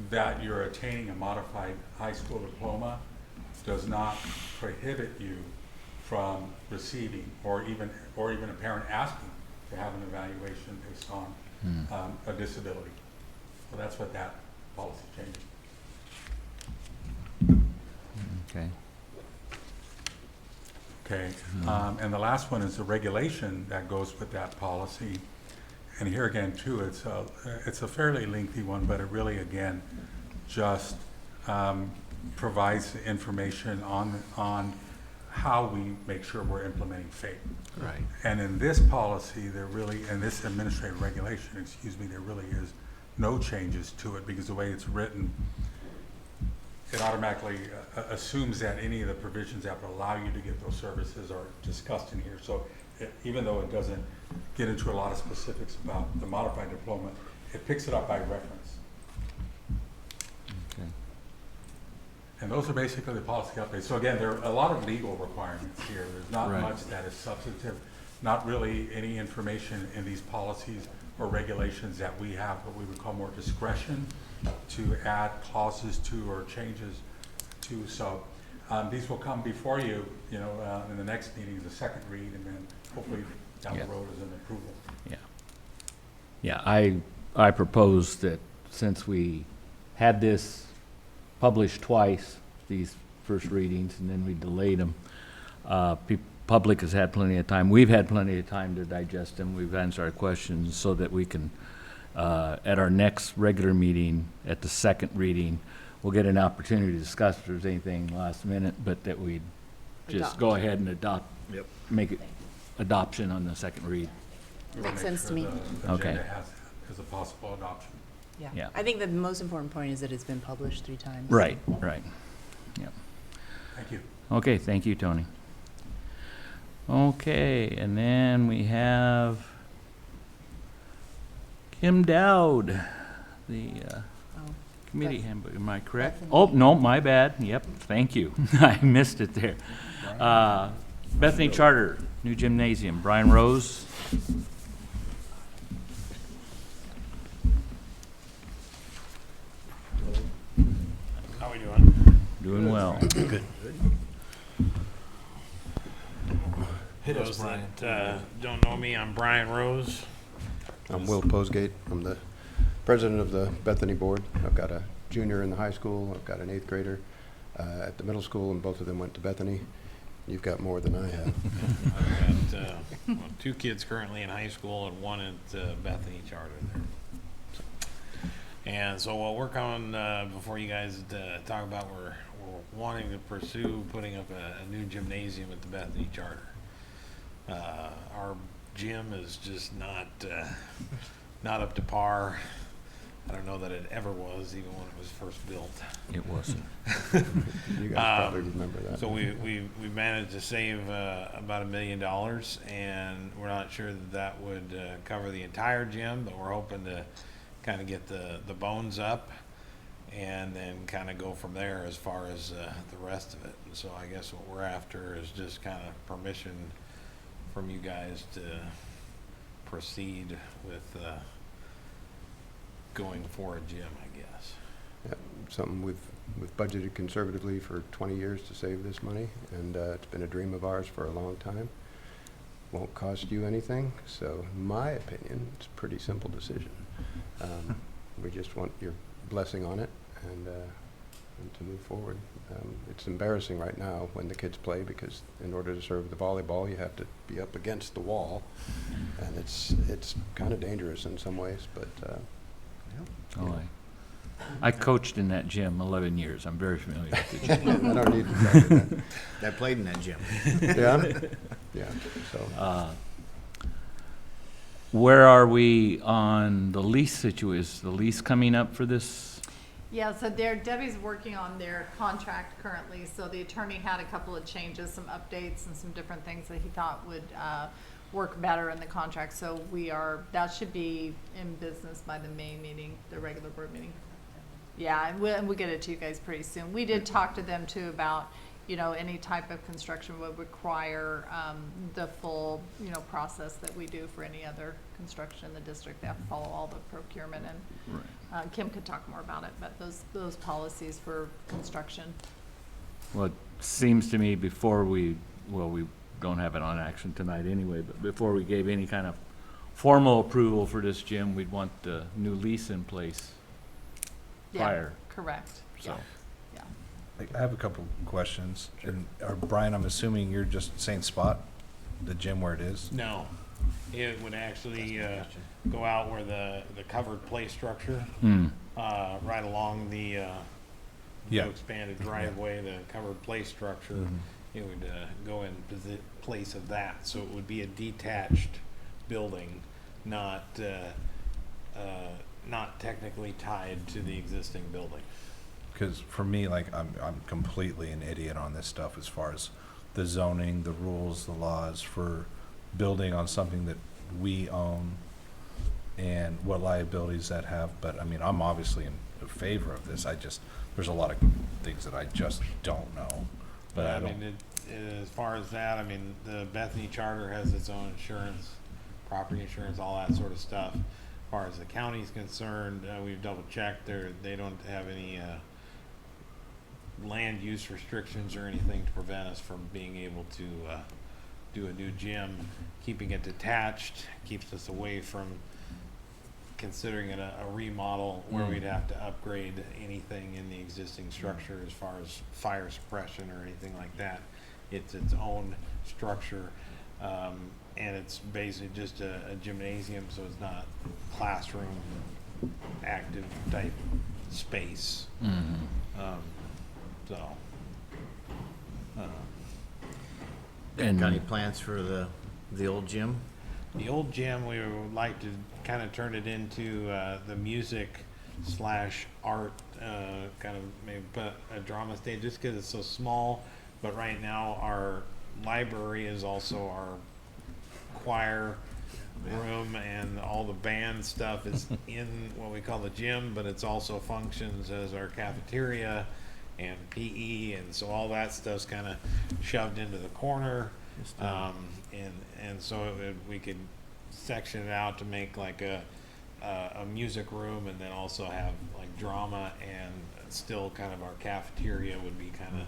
that you're attaining a modified high school diploma does not prohibit you from receiving or even a parent asking to have an evaluation based on a disability. So that's what that policy changes. Okay. Okay, and the last one is the regulation that goes with that policy. And here again, too, it's a fairly lengthy one, but it really, again, just provides the information on how we make sure we're implementing FAPE. Right. And in this policy, in this administrative regulation, there really is no changes to it, because the way it's written, it automatically assumes that any of the provisions that would allow you to get those services are discussed in here. So even though it doesn't get into a lot of specifics about the modified diploma, it picks it up by reference. Okay. And those are basically the policy updates. So again, there are a lot of legal requirements here. There's not Right. much that is substantive, not really any information in these policies or regulations that we have what we would call more discretion to add clauses to or changes to. So these will come before you, in the next meeting, the second read, and then hopefully down Yeah. the road as an approval. Yeah. Yeah, I propose that since we had this published twice, these first readings, and then we delayed them, public has had plenty of time. We've had plenty of time to digest them. We've answered our questions so that we can, at our next regular meeting, at the second reading, we'll get an opportunity to discuss if there's anything last minute, but that we just go ahead and make it adoption on the second read. We'll Makes make sense sure to me. the Okay. agenda has as a possible adoption. Yeah. I think the most important point is that it's been published 3 times. Right, right. Yeah. Thank you. Okay, thank you, Tony. Okay, and then we have Kim Dowd, the Oh, committee Beth- handbook, am I correct? Bethany. Oh, no, my bad, yep, thank you. I missed it there. Bethany Charter, new gymnasium, Brian Rose. How we doing? Doing well. Good. Those that don't know me, I'm Brian Rose. I'm Will Posgate. I'm the president of the Bethany Board. I've got a junior in the high school. I've got an 8th grader at the middle school, and both of them went to Bethany. You've got more than I have. I've got 2 kids currently in high school and 1 at Bethany Charter there. And so what we're coming before you guys to talk about, we're wanting to pursue putting up a new gymnasium at the Bethany Charter. Our gym is just not up to par. I don't know that it ever was, even when it was first built. It wasn't. You guys probably remember that. So we managed to save about $1 million, and we're not sure that would cover the entire gym, but we're hoping to kind of get the bones up and then kind of go from there as far as the rest of it. And so I guess what we're after is just kind of permission from you guys to proceed with going for a gym, I guess. Yeah, something we've budgeted conservatively for 20 years to save this money, and it's been a dream of ours for a long time. Won't cost you anything, so in my opinion, it's a pretty simple decision. We just want your blessing on it, and and to move forward. It's embarrassing right now when the kids play, because in order to serve the volleyball, you have to be up against the wall, and it's kind of dangerous in some ways, but, Oh, I coached in that gym 11 years. I'm very familiar with the gym. I don't need to tell you I played in that gym. that. Yeah? Yeah, so. Where are we on the lease situation? Is the lease coming up for this? Yeah, so Debbie's working on their contract currently, so the attorney had a couple of changes, some updates and some different things that he thought would work better in the contract. So that should be in business by the May meeting, the regular board meeting. Yeah, and we'll get it to you guys pretty soon. We did talk to them too about, any type of construction would require the full, process that we do for any other construction in the district. They have to follow all the procurement, and Kim could talk more about it, but those policies for construction. Well, it seems to me we don't have it on action tonight anyway, but before we gave any kind of formal approval for this gym, we'd want the new lease in place prior. Yeah, correct. So. Yeah. I have a couple questions. And, Brian, I'm assuming you're just saying spot, the gym where it is? No, it would actually go out where the covered play structure, right along the Yeah. expanded driveway, the covered play structure. It would go in place of that, so it would be a detached building, not technically tied to the existing building. Because for me, like, I'm completely an idiot on this stuff as far as the zoning, the rules, the laws for building on something that we own and what liabilities that have. But I mean, I'm obviously in favor of this. There's a lot of things that I just don't know. But I don't. mean, as far as that, I mean, the Bethany Charter has its own insurance, property insurance, all that sort of stuff. As far as the county's concerned, we've double checked. They don't have any land use restrictions or anything to prevent us from being able to do a new gym. Keeping it detached keeps us away from considering it a remodel where we'd have to upgrade anything in the existing structure as far as fire suppression or anything like that. It's its own structure, and it's basically just a gymnasium, so it's not classroom active type space. And Got any plans for the old gym? The old gym, we would like to kind of turn it into the music/art, kind of maybe put a drama stage, just because it's so small. But right now, our library is also our choir room, and all the band stuff is in what we call the gym, but it's also functions as our cafeteria and PE, and so all that stuff's kind of shoved into the corner. And so we could section it out to make like a music room, and then also have like drama, and still kind of our cafeteria would be kind of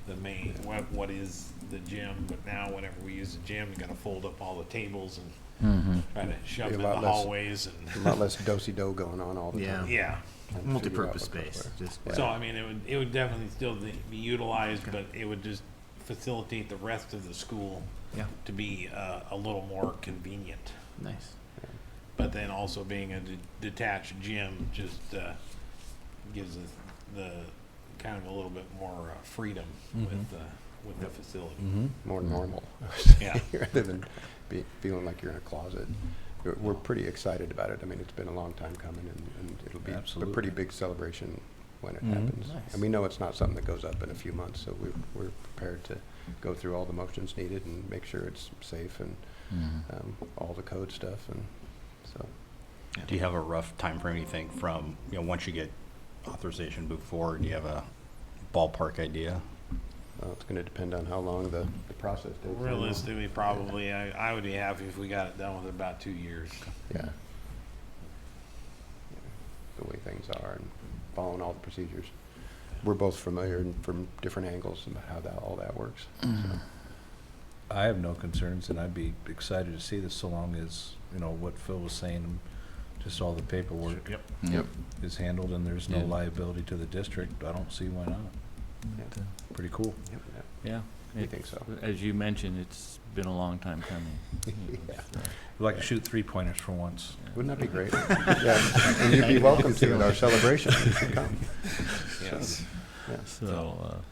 the main, what is the gym. But now whenever we use the gym, we got to fold up all the tables and try to shove them in the hallways. A lot less do-si-do going on all the time. Yeah. Trying to figure out Multi-purpose what goes space. where. Just So, I mean, it would definitely still be utilized, but it would just facilitate the rest of the school Yeah. to be a little more convenient. Nice. But then also being a detached gym just gives us the kind of a little bit more freedom with the facility. More normal. Yeah. Rather than feeling like you're in a closet. We're pretty excited about it. I mean, it's been a long time coming, and it'll be a Absolutely. pretty big celebration when it happens. Nice. And we know it's not something that goes up in a few months, so we're prepared to go through all the motions needed and make sure it's safe and all the code stuff, and so. Do you have a rough time frame, you think, from, once you get authorization to move forward, do you have a ballpark idea? Well, it's gonna depend on how long the process takes. Realistically, probably, I would be happy if we got it done within about 2 years. Yeah. The way things are and following all the procedures. We're both familiar from different angles about how all that works. So. I have no concerns, and I'd be excited to see this so long as, what Phil was saying, just all the paperwork Yep. is handled and there's no Yeah. liability to the district, I don't see why not. Yeah. Pretty cool. Yep, yep. Yeah. I think so. As you mentioned, it's been a long time coming. Yeah. We'd like to shoot 3-pointers for once. Wouldn't that be great? Yeah, and you'd be welcome to at our celebration. You should come. Yes. Yeah. So,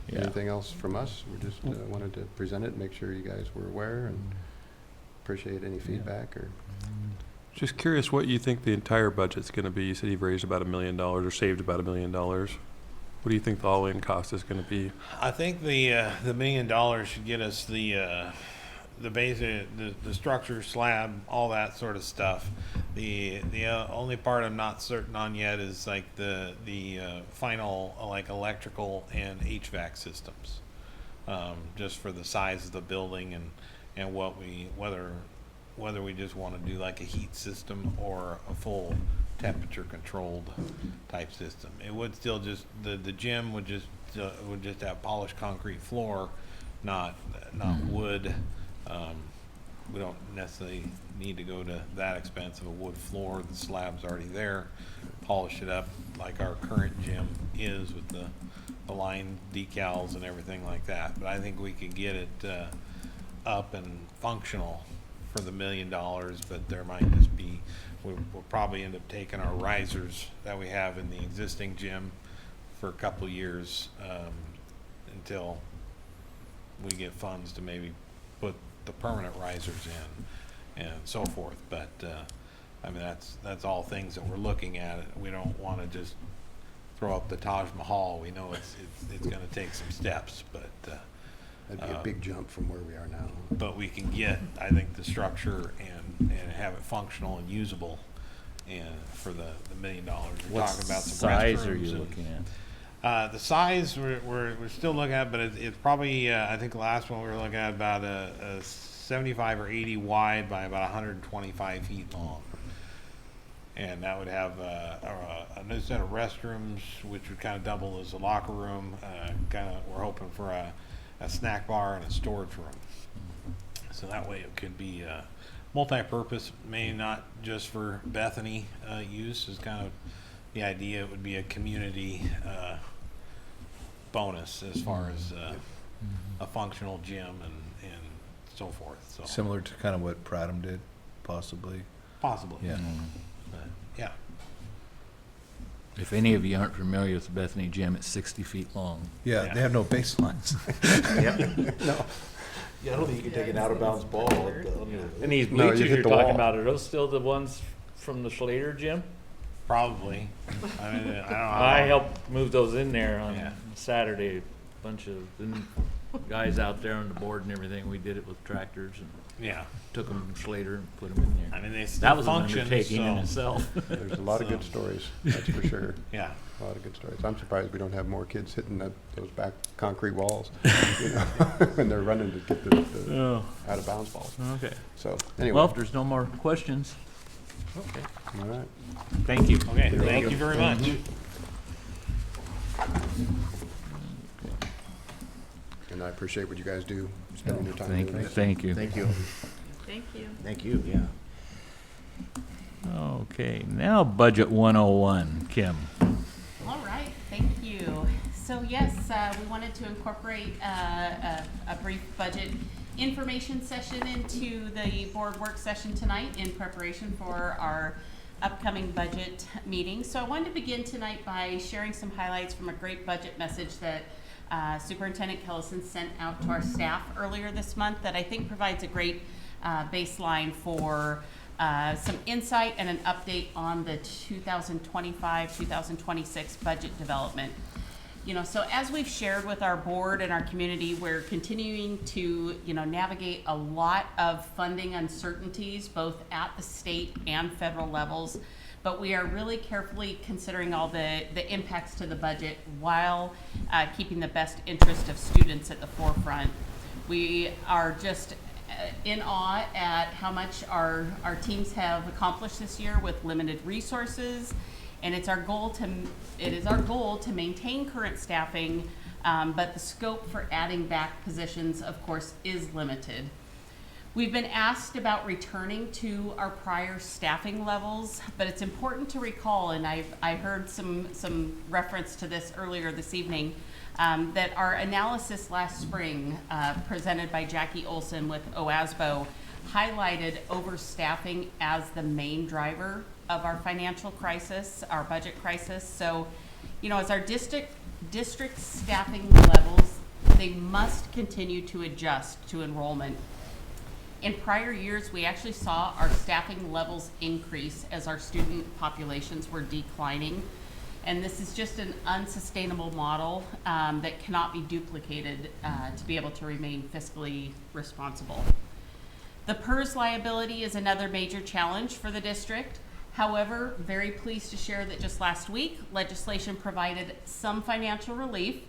yeah. Anything else from us? We just wanted to present it, make sure you guys were aware, and appreciate any feedback or. Just curious what you think the entire budget's gonna be. You said you've raised about $1 million or saved about $1 million. What do you think the all-in cost is gonna be? I think the $1 million should get us the basic, the structure, slab, all that sort of stuff. The only part I'm not certain on yet is like the final like electrical and HVAC systems, just for the size of the building and whether we just want to do like a heat system or a full temperature controlled type system. It would still just the gym would just have polished concrete floor, not wood. We don't necessarily need to go to that expense of a wood floor. The slab's already there. Polish it up like our current gym is with the line decals and everything like that. But I think we could get it up and functional for the $1 million, but there might just be, we'll probably end up taking our risers that we have in the existing gym for a couple years until we get funds to maybe put the permanent risers in and so forth. But I mean, that's all things that we're looking at. We don't want to just throw up the Taj Mahal. We know it's going to take some steps, but That'd be a big jump from where we are now. but we can get, I think, the structure and have it functional and usable, and for the $1 million. We're What talking about some size are you restrooms and- looking at? The size we're still looking at, but it's probably I think the last one we were looking at about a 75 or 80 wide by about 125 feet long, and that would have a new set of restrooms, which would kind of double as a locker room. We're hoping for a snack bar and a storage room, so that way it could be multi-purpose, maybe not just for Bethany use. Is kind of the idea. It would be a community bonus as far as a functional gym and so forth. So Similar to kind of what Pradham did, possibly. possibly, Yeah. But, yeah. If any of you aren't familiar with the Bethany Gym, it's 60 feet long. Yeah, Yeah. they have no baselines. No. Yeah, I don't think you can take an out-of-bounds ball. And these No, you bleachers hit you're the talking wall. about, are those still the ones from the Schlater Gym? Probably. I mean, I don't know. I helped move those in there on Yeah. Saturday. A bunch of guys out there on the board and everything. We did it with tractors and Yeah. took them from Schlater and put them in I there. mean, they still That was an function. undertaking in So, itself. There's a lot of good stories, that's for sure. yeah. A lot of good stories. I'm surprised we don't have more kids hitting those back concrete walls, you know, when they're running to get the Oh, out of bounds balls. okay. So, Well, anyway, if there's no more questions, okay. all right. Thank you. Okay. Thank you very much. And I appreciate what you guys do, spending your time Thank doing you. this. Thank you. Thank you. Thank you. Thank you, yeah. Okay, now Budget 101, Kim. All right, thank you. So yes, we wanted to incorporate a brief budget information session into the board work session tonight in preparation for our upcoming budget meeting. So I wanted to begin tonight by sharing some highlights from a great budget message that Superintendent Kellison sent out to our staff earlier this month that I think provides a great baseline for some insight and an update on the 2025-2026 budget development. You know, so as we've shared with our board and our community, we're continuing to, navigate a lot of funding uncertainties, both at the state and federal levels. But we are really carefully considering all the impacts to the budget while keeping the best interest of students at the forefront. We are just in awe at how much our teams have accomplished this year with limited resources, and it is our goal to maintain current staffing, but the scope for adding back positions, of course, is limited. We've been asked about returning to our prior staffing levels, but it's important to recall, and I heard some reference to this earlier this evening, that our analysis last spring, presented by Jackie Olson with OASBO, highlighted overstaffing as the main driver of our financial crisis, our budget crisis. So, you know, as our district staffing levels, they must continue to adjust to enrollment. In prior years, we actually saw our staffing levels increase as our student populations were declining. And this is just an unsustainable model that cannot be duplicated to be able to remain fiscally responsible. The PERS liability is another major challenge for the district. However, very pleased to share that just last week, legislation provided some financial relief,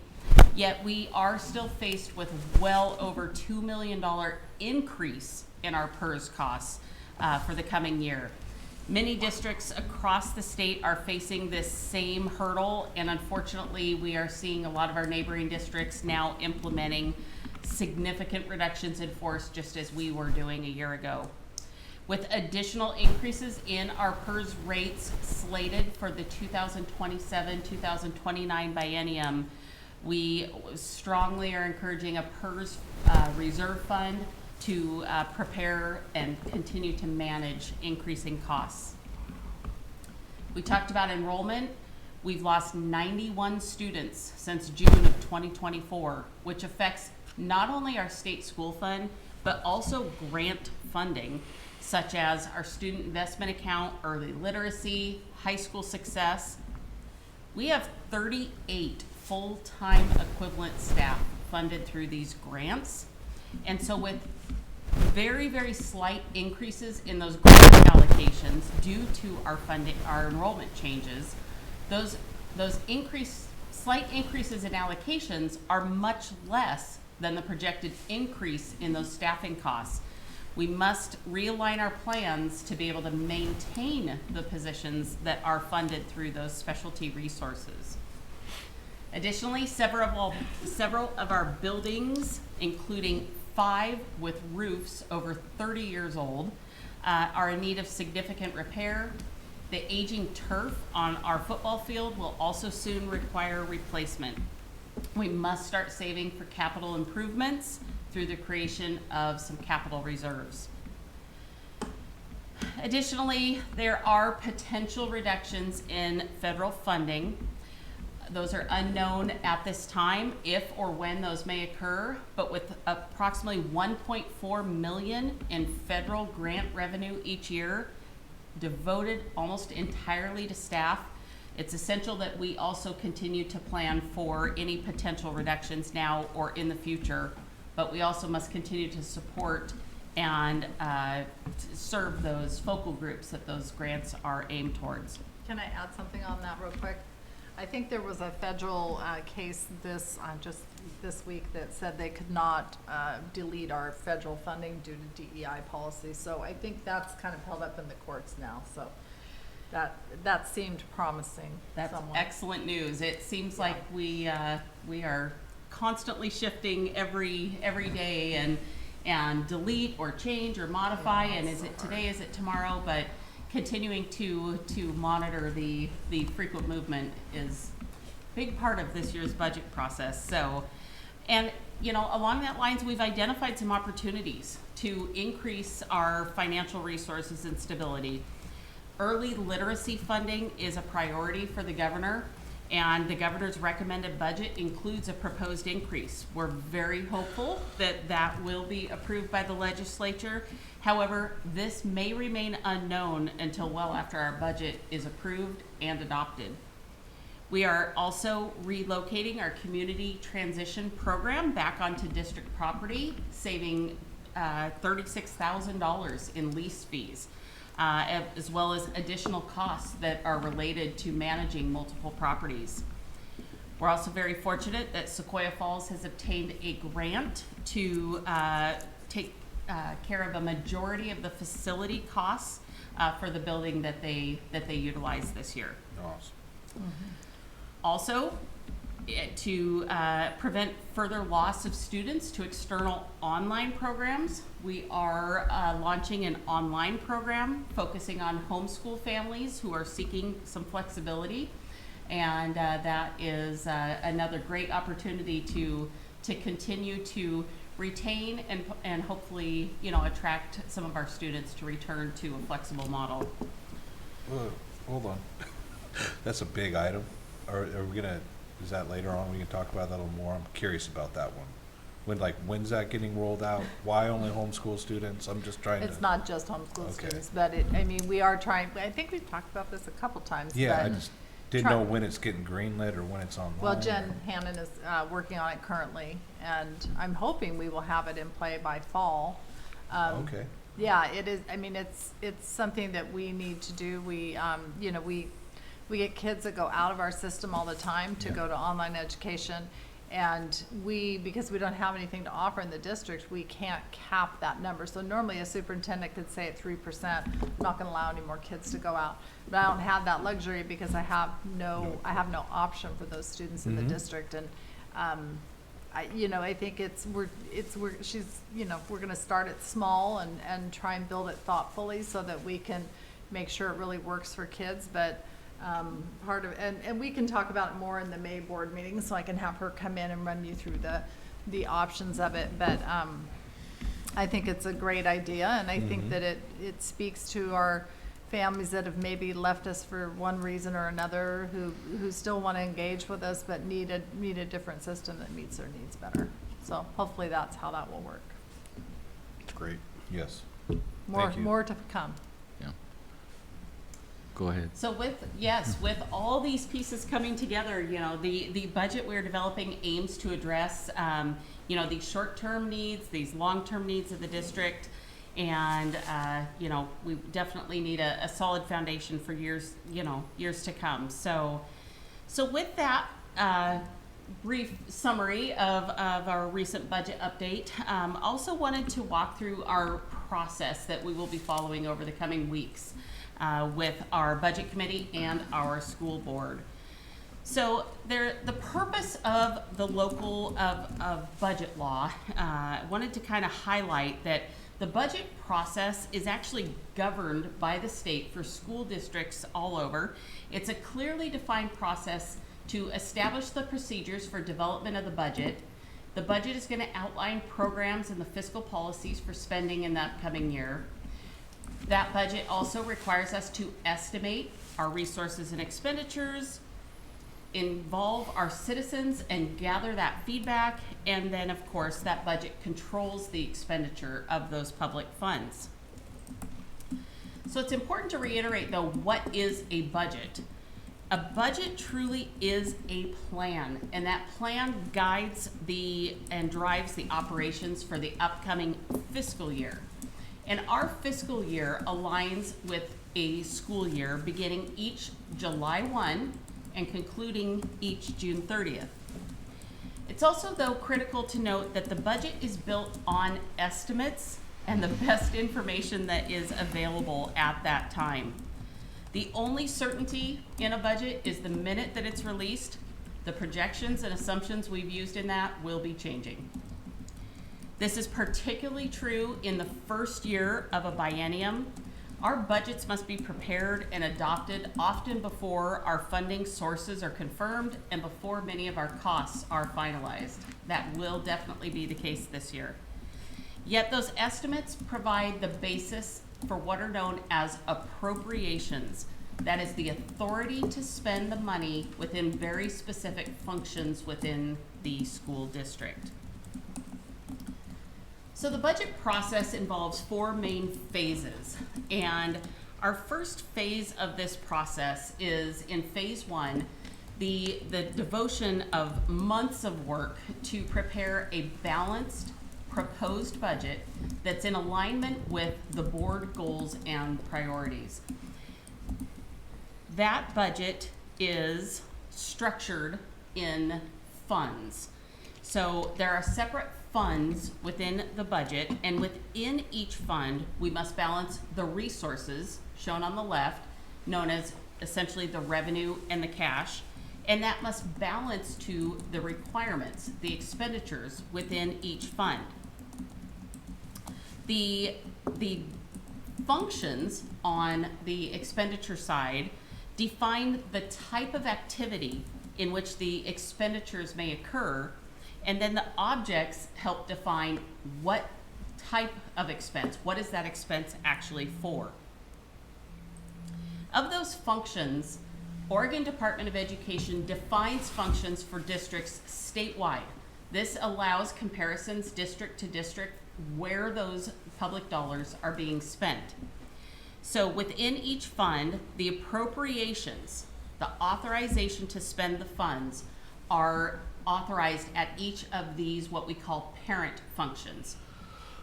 yet we are still faced with well over $2 million increase in our PERS costs for the coming year. Many districts across the state are facing this same hurdle, and unfortunately, we are seeing a lot of our neighboring districts now implementing significant reductions in force, just as we were doing a year ago. With additional increases in our PERS rates slated for the 2027-2029 biennium, we strongly are encouraging a PERS reserve fund to prepare and continue to manage increasing costs. We talked about enrollment. We've lost 91 students since June of 2024, which affects not only our state school fund, but also grant funding, such as our student investment account, early literacy, high school success. We have 38 full-time equivalent staff funded through these grants. And so with very, very slight increases in those grant allocations due to our funding, our enrollment changes, those slight increases in allocations are much less than the projected increase in those staffing costs. We must realign our plans to be able to maintain the positions that are funded through those specialty resources. Additionally, several of our buildings, including 5 with roofs over 30 years old, are in need of significant repair. The aging turf on our football field will also soon require replacement. We must start saving for capital improvements through the creation of some capital reserves. Additionally, there are potential reductions in federal funding. Those are unknown at this time, if or when those may occur, but with approximately $1.4 million in federal grant revenue each year, devoted almost entirely to staff, it's essential that we also continue to plan for any potential reductions now or in the future, but we also must continue to support and serve those focal groups that those grants are aimed towards. Can I add something on that real quick? I think there was a federal case just this week that said they could not delete our federal funding due to DEI policy. So I think that's kind of held up in the courts now. So that seemed promising. That's somewhat. excellent news. It seems like we are constantly shifting every day and delete or change or modify. Yeah, and is it today? Is it tomorrow? But continuing to monitor the frequent movement is a big part of this year's budget process. So, and you know, along that lines, we've identified some opportunities to increase our financial resources and stability. Early literacy funding is a priority for the governor, and the governor's recommended budget includes a proposed increase. We're very hopeful that that will be approved by the legislature. However, this may remain unknown until well after our budget is approved and adopted. We are also relocating our community transition program back onto district property, saving $36,000 in lease fees, as well as additional costs that are related to managing multiple properties. We're also very fortunate that Sequoia Falls has obtained a grant to take care of a majority of the facility costs for the building that they utilize this year. Awesome. Also, to prevent further loss of students to external online programs, we are launching an online program focusing on homeschool families who are seeking some flexibility. And that is another great opportunity to continue to retain and hopefully, attract some of our students to return to a flexible model. Hold on. That's a big item. Are we gonna, is that later on? We can talk about that a little more. I'm curious about that one. When's that getting rolled out? Why only homeschool students? I'm just trying to. It's not just homeschool Okay. students, but we are trying, I think we've talked about this a couple times. Yeah, I but- just didn't know when it's getting greenlit or when it's online. Well, Jen Hannon is working on it currently, and I'm hoping we will have it in play by fall. Okay. Yeah, it is, it's something that we need to do. We get kids that go out of our system all the time to Yeah. go to online education. And because we don't have anything to offer in the district, we can't cap that number. So normally a superintendent could say at 3%, I'm not gonna allow any more kids to go out. But I don't have that luxury because I have no option for those students in the district. And, I think we're gonna start it small and try and build it thoughtfully so that we can make sure it really works for kids. But part of, and we can talk about it more in the May board meeting, so I can have her come in and run you through the options of it. But I think it's a great idea, and I think that it speaks to our families that have maybe left us for one reason or another, who still want to engage with us, but need a different system that meets their needs better. So hopefully that's how that will work. It's great. Yes. More Thank you. more to come. Go ahead. So with all these pieces coming together, the budget we're developing aims to address, these short-term needs, these long-term needs of the district. And, we definitely need a solid foundation for years to come. So with that, brief summary of our recent budget update, also wanted to walk through our process that we will be following over the coming weeks. With our budget committee and our school board. So the purpose of the local of budget law, I wanted to kind of highlight that the budget process is actually governed by the state for school districts all over. It's a clearly defined process to establish the procedures for development of the budget. The budget is going to outline programs and the fiscal policies for spending in the upcoming year. That budget also requires us to estimate our resources and expenditures, involve our citizens and gather that feedback, and then of course that budget controls the expenditure of those public funds. So it's important to reiterate though, what is a budget? A budget truly is a plan, and that plan guides and drives the operations for the upcoming fiscal year. And our fiscal year aligns with a school year beginning each July 1 and concluding each June 30th. It's also, though, critical to note that the budget is built on estimates and the best information that is available at that time. The only certainty in a budget is the minute that it's released. The projections and assumptions we've used in that will be changing. This is particularly true in the first year of a biennium. Our budgets must be prepared and adopted often before our funding sources are confirmed and before many of our costs are finalized. That will definitely be the case this year. Yet those estimates provide the basis for what are known as appropriations. That is the authority to spend the money within very specific functions within the school district. So the budget process involves 4 main phases, and our first phase of this process is in phase 1, the devotion of months of work to prepare a balanced proposed budget that's in alignment with the board goals and priorities. That budget is structured in funds. So there are separate funds within the budget, and within each fund, we must balance the resources shown on the left, known as essentially the revenue and the cash, And that must balance to the requirements, the expenditures within each fund. The functions on the expenditure side define the type of activity in which the expenditures may occur, and then the objects help define what type of expense, what is that expense actually for. Of those functions, Oregon Department of Education defines functions for districts statewide. This allows comparisons district to district where those public dollars are being spent. So within each fund, the appropriations, the authorization to spend the funds, are authorized at each of these what we call parent functions.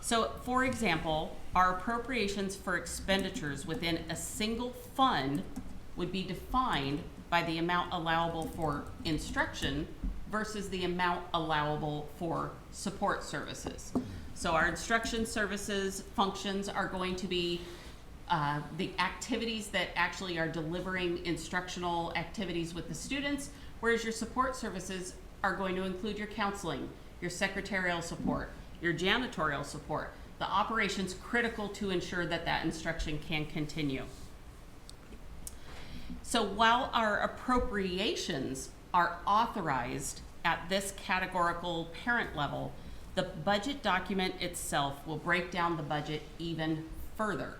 So for example, our appropriations for expenditures within a single fund would be defined by the amount allowable for instruction versus the amount allowable for support services. So our instruction services functions are going to be the activities that actually are delivering instructional activities with the students, whereas your support services are going to include your counseling, your secretarial support, your janitorial support, the operations critical to ensure that that instruction can continue. So while our appropriations are authorized at this categorical parent level, the budget document itself will break down the budget even further.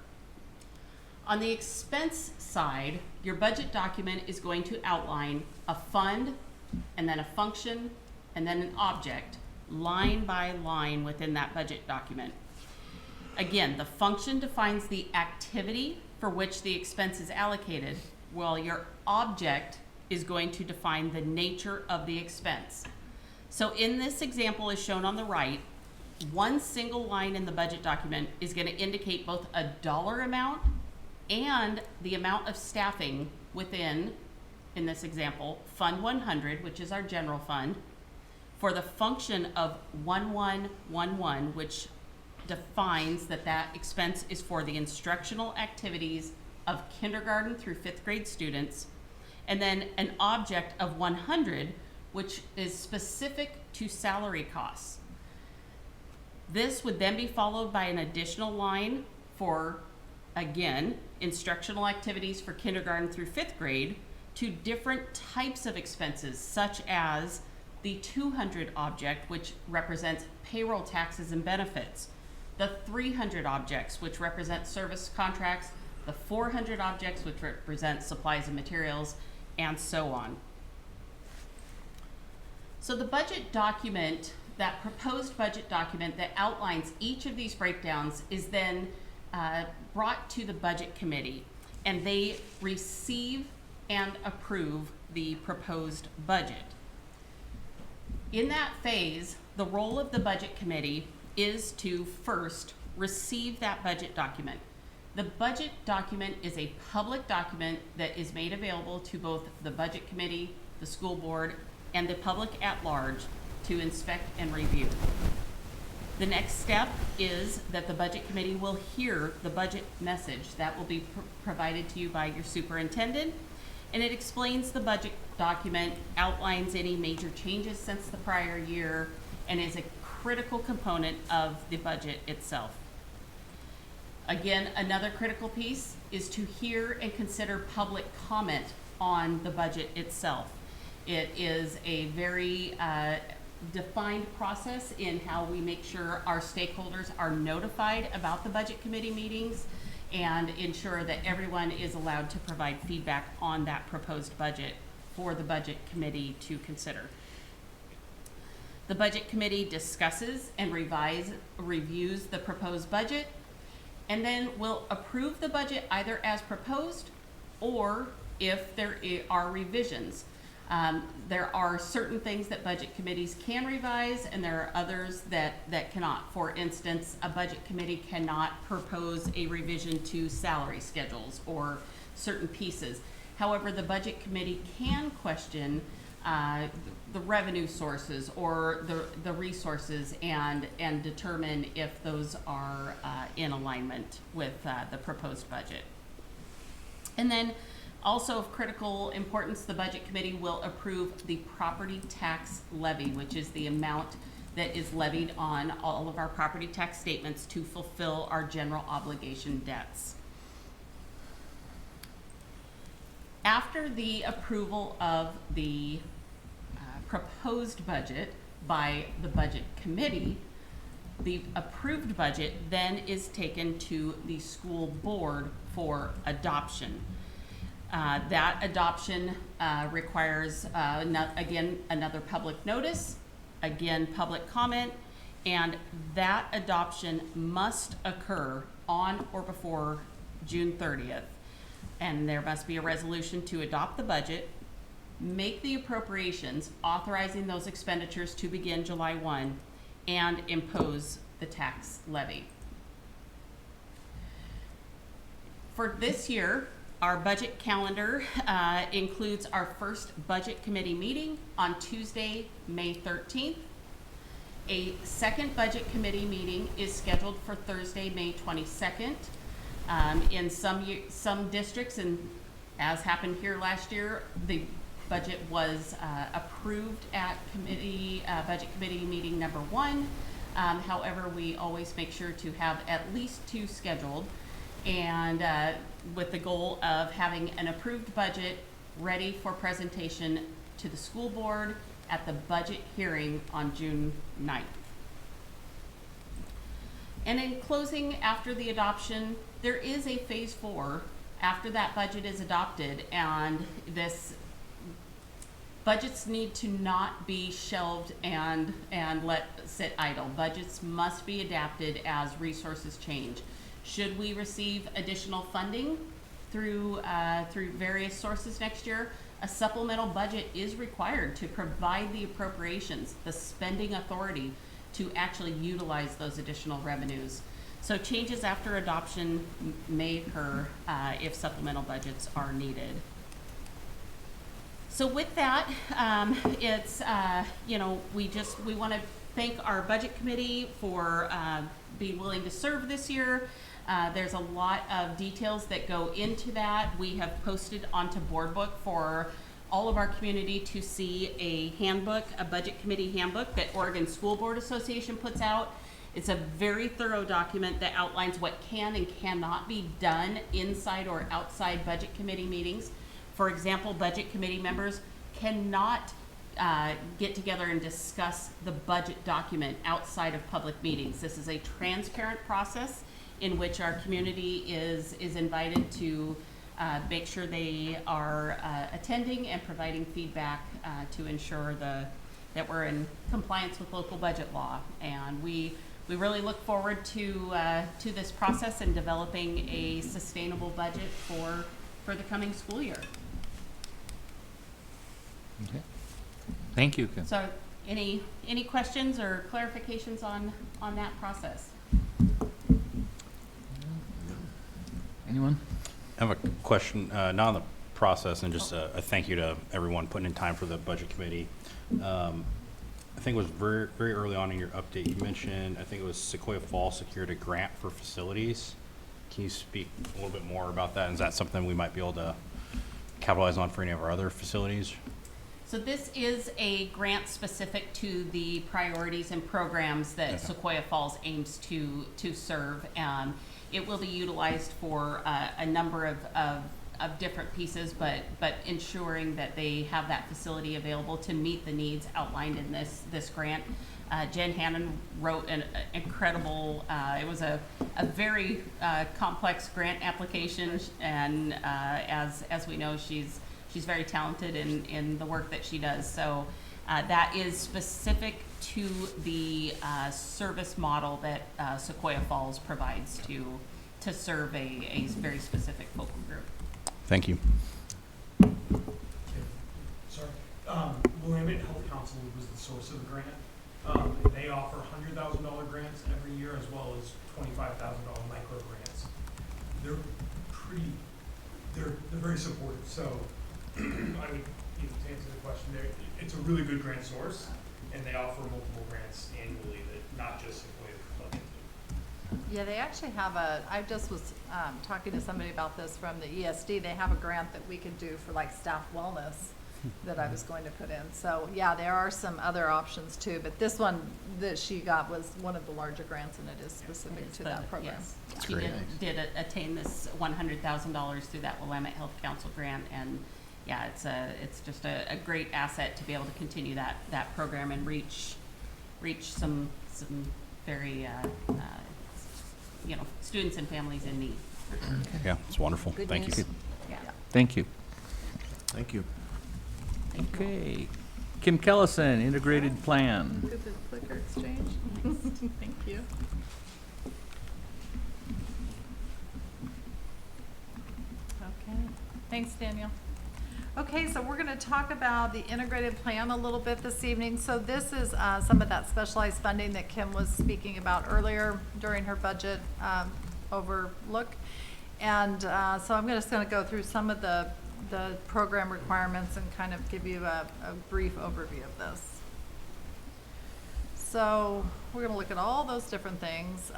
On the expense side, your budget document is going to outline a fund, and then a function, and then an object, line by line within that budget document. Again, the function defines the activity for which the expense is allocated, while your object is going to define the nature of the expense. So in this example as shown on the right, one single line in the budget document is going to indicate both a dollar amount and the amount of staffing within, in this example, Fund 100, which is our general fund, for the function of 1111, which defines that that expense is for the instructional activities of kindergarten through 5th grade students, and then an object of 100, which is specific to salary costs. This would then be followed by an additional line for, again, instructional activities for kindergarten through 5th grade to different types of expenses, such as the 200 object, which represents payroll taxes and benefits, the 300 objects, which represent service contracts, the 400 objects, which represent supplies and materials, and so on. So the budget document, that proposed budget document that outlines each of these breakdowns, is then brought to the budget committee, and they receive and approve the proposed budget. In that phase, the role of the budget committee is to first receive that budget document. The budget document is a public document that is made available to both the budget committee, the school board, and the public at large to inspect and review. The next step is that the budget committee will hear the budget message that will be provided to you by your superintendent, and it explains the budget document, outlines any major changes since the prior year, and is a critical component of the budget itself. Again, another critical piece is to hear and consider public comment on the budget itself. It is a very defined process in how we make sure our stakeholders are notified about the budget committee meetings and ensure that everyone is allowed to provide feedback on that proposed budget for the budget committee to consider. The budget committee discusses and reviews the proposed budget, and then will approve the budget either as proposed or if there are revisions. There are certain things that budget committees can revise, and there are others that cannot. For instance, a budget committee cannot propose a revision to salary schedules or certain pieces. However, the budget committee can question the revenue sources or the resources and determine if those are in alignment with the proposed budget. And then Also of critical importance, the Budget Committee will approve the property tax levy, which is the amount that is levied on all of our property tax statements to fulfill our general obligation debts. After the approval of the proposed budget by the Budget Committee, the approved budget then is taken to the school board for adoption. That adoption requires, again, another public notice, again, public comment, and that adoption must occur on or before June 30th. And there must be a resolution to adopt the budget, make the appropriations, authorizing those expenditures to begin July 1, and impose the tax levy. For this year, our budget calendar includes our first Budget Committee meeting on Tuesday, May 13th. A second Budget Committee meeting is scheduled for Thursday, May 22nd. In some districts, and as happened here last year, the budget was approved at Budget Committee meeting number 1. However, we always make sure to have at least 2 scheduled, and with the goal of having an approved budget ready for presentation to the school board at the budget hearing on June 9th. And in closing, after the adoption, there is a phase 4 after that budget is adopted, and this budgets need to not be shelved and let sit idle. Budgets must be adapted as resources change. Should we receive additional funding through various sources next year, a supplemental budget is required to provide the appropriations, the spending authority to actually utilize those additional revenues. So changes after adoption may occur if supplemental budgets are needed. So with that, we want to thank our Budget Committee for being willing to serve this year. There's a lot of details that go into that. We have posted onto BoardBook for all of our community to see a handbook, a Budget Committee handbook that Oregon School Board Association puts out. It's a very thorough document that outlines what can and cannot be done inside or outside Budget Committee meetings. For example, Budget Committee members cannot get together and discuss the budget document outside of public meetings. This is a transparent process in which our community is invited to make sure they are attending and providing feedback to ensure that we're in compliance with local budget law. And we really look forward to this process and developing a sustainable budget for the coming school year. Okay. Thank you, Kim. So any questions or clarifications on that process? Anyone? I have a question, not on the process, and just a thank you to everyone putting in time for the Budget Committee. I think it was very, very early on in your update, you mentioned, I think it was Sequoia Falls secured a grant for facilities. Can you speak a little bit more about that? Is that something we might be able to capitalize on for any of our other facilities? So this is a grant specific to the priorities and programs that Sequoia Falls aims to serve. It will be utilized for a number of different pieces, but ensuring that they have that facility available to meet the needs outlined in this grant. Jen Hannon wrote an incredible, it was a very complex grant application, and as we know, she's very talented in the work that she does. So that is specific to the service model that Sequoia Falls provides to serve a very specific focal group. Thank you. Sorry. Willamette Health Council was the source of the grant. They offer $100,000 grants every year as well as $25,000 micro grants. They're very supportive. So I would, to answer the question there, it's a really good grant source, and they offer multiple grants annually that not just Sequoia can plug into. Yeah, they actually have I just was talking to somebody about this from the ESD. They have a grant that we could do for like staff wellness that I was going to put in. So, yeah, there are some other options too, but this one that she got was one of the larger grants, and it is specific It's to the- that program. yes. That's She great. did attain this $100,000 through that Willamette Health Council grant, and yeah, it's just a great asset to be able to continue that program and reach some very, students and families in need. Yeah, it's wonderful. Good Thank news. you. Yeah. Thank you. Thank you. Okay. Kim Kellison, Integrated Plan. Look at the clicker exchange. Thank you. Okay, thanks, Daniel. Okay, so we're gonna talk about the integrated plan a little bit this evening. So this is some of that specialized funding that Kim was speaking about earlier during her budget overlook. And so I'm just gonna go through some of the program requirements and kind of give you a brief overview of this. So we're gonna look at all those different things,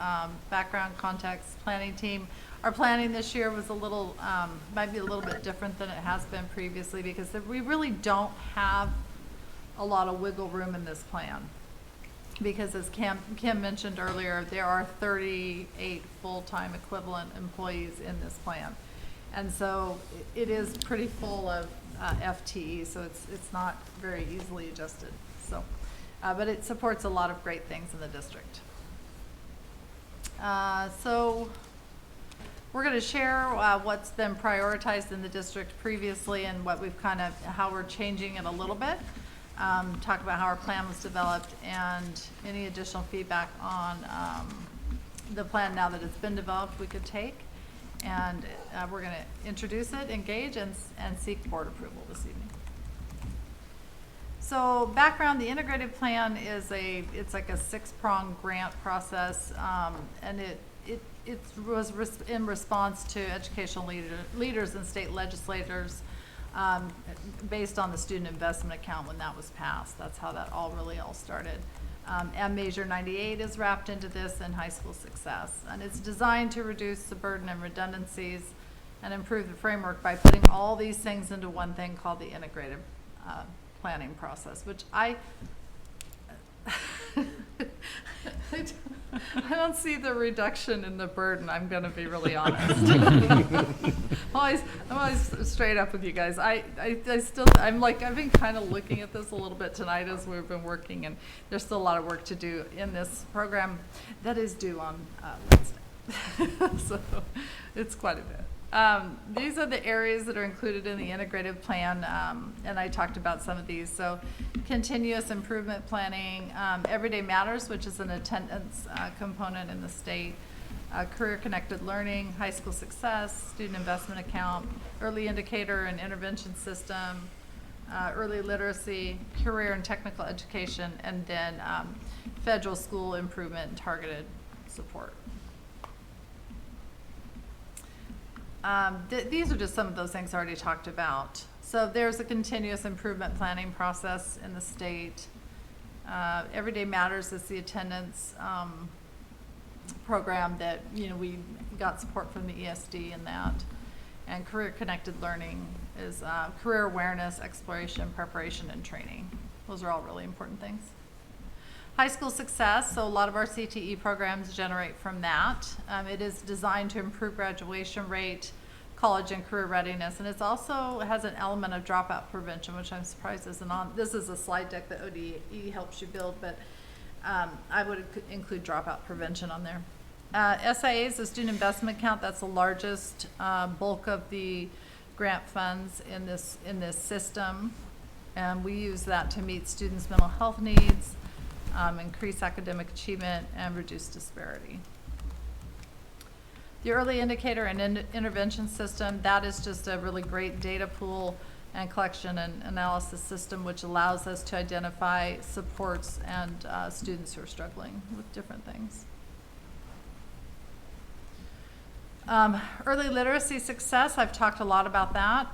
background, context, planning team. Our planning this year was a little, might be a little bit different than it has been previously because we really don't have a lot of wiggle room in this plan. Because as Kim mentioned earlier, there are 38 full-time equivalent employees in this plan. And so it is pretty full of FTE, so it's not very easily adjusted. So, but it supports a lot of great things in the district. So we're going to share what's been prioritized in the district previously and what we've how we're changing it a little bit. Talk about how our plan was developed and any additional feedback on the plan now that it's been developed we could take. And we're going to introduce it, engage, and seek board approval this evening. So background, the integrated plan is it's like a 6-pronged grant process, and it was in response to educational leaders and state legislators based on the student investment account when that was passed. That's how that all started. And Measure 98 is wrapped into this and high school success. And it's designed to reduce the burden and redundancies and improve the framework by putting all these things into one thing called the integrated planning process, which I don't see the reduction in the burden, I'm gonna be really honest. I'm always straight up with you guys. I've been kind of looking at this a little bit tonight as we've been working, and there's still a lot of work to do in this program that is due on Wednesday. So it's quite a bit. These are the areas that are included in the integrated plan, and I talked about some of these. So continuous improvement planning, Everyday Matters, which is an attendance component in the state, career-connected learning, high school success, student investment account, early indicator and intervention system, early literacy, career and technical education, and then federal school improvement and targeted support. These are just some of those things I already talked about. So there's a continuous improvement planning process in the state. Everyday Matters is the attendance program that, we got support from the ESD in that. And career-connected learning is career awareness, exploration, preparation, and training. Those are all really important things. High school success, so a lot of our CTE programs generate from that. It is designed to improve graduation rate, college and career readiness, and it also has an element of dropout prevention, which I'm surprised isn't on. This is a slide deck that ODE helps you build, but I would include dropout prevention on there. SIA is the student investment account. That's the largest bulk of the grant funds in this system, and we use that to meet students' mental health needs, increase academic achievement, and reduce disparity. The early indicator and intervention system, that is just a really great data pool and collection and analysis system which allows us to identify supports and students who are struggling with different things. Early literacy success, I've talked a lot about that.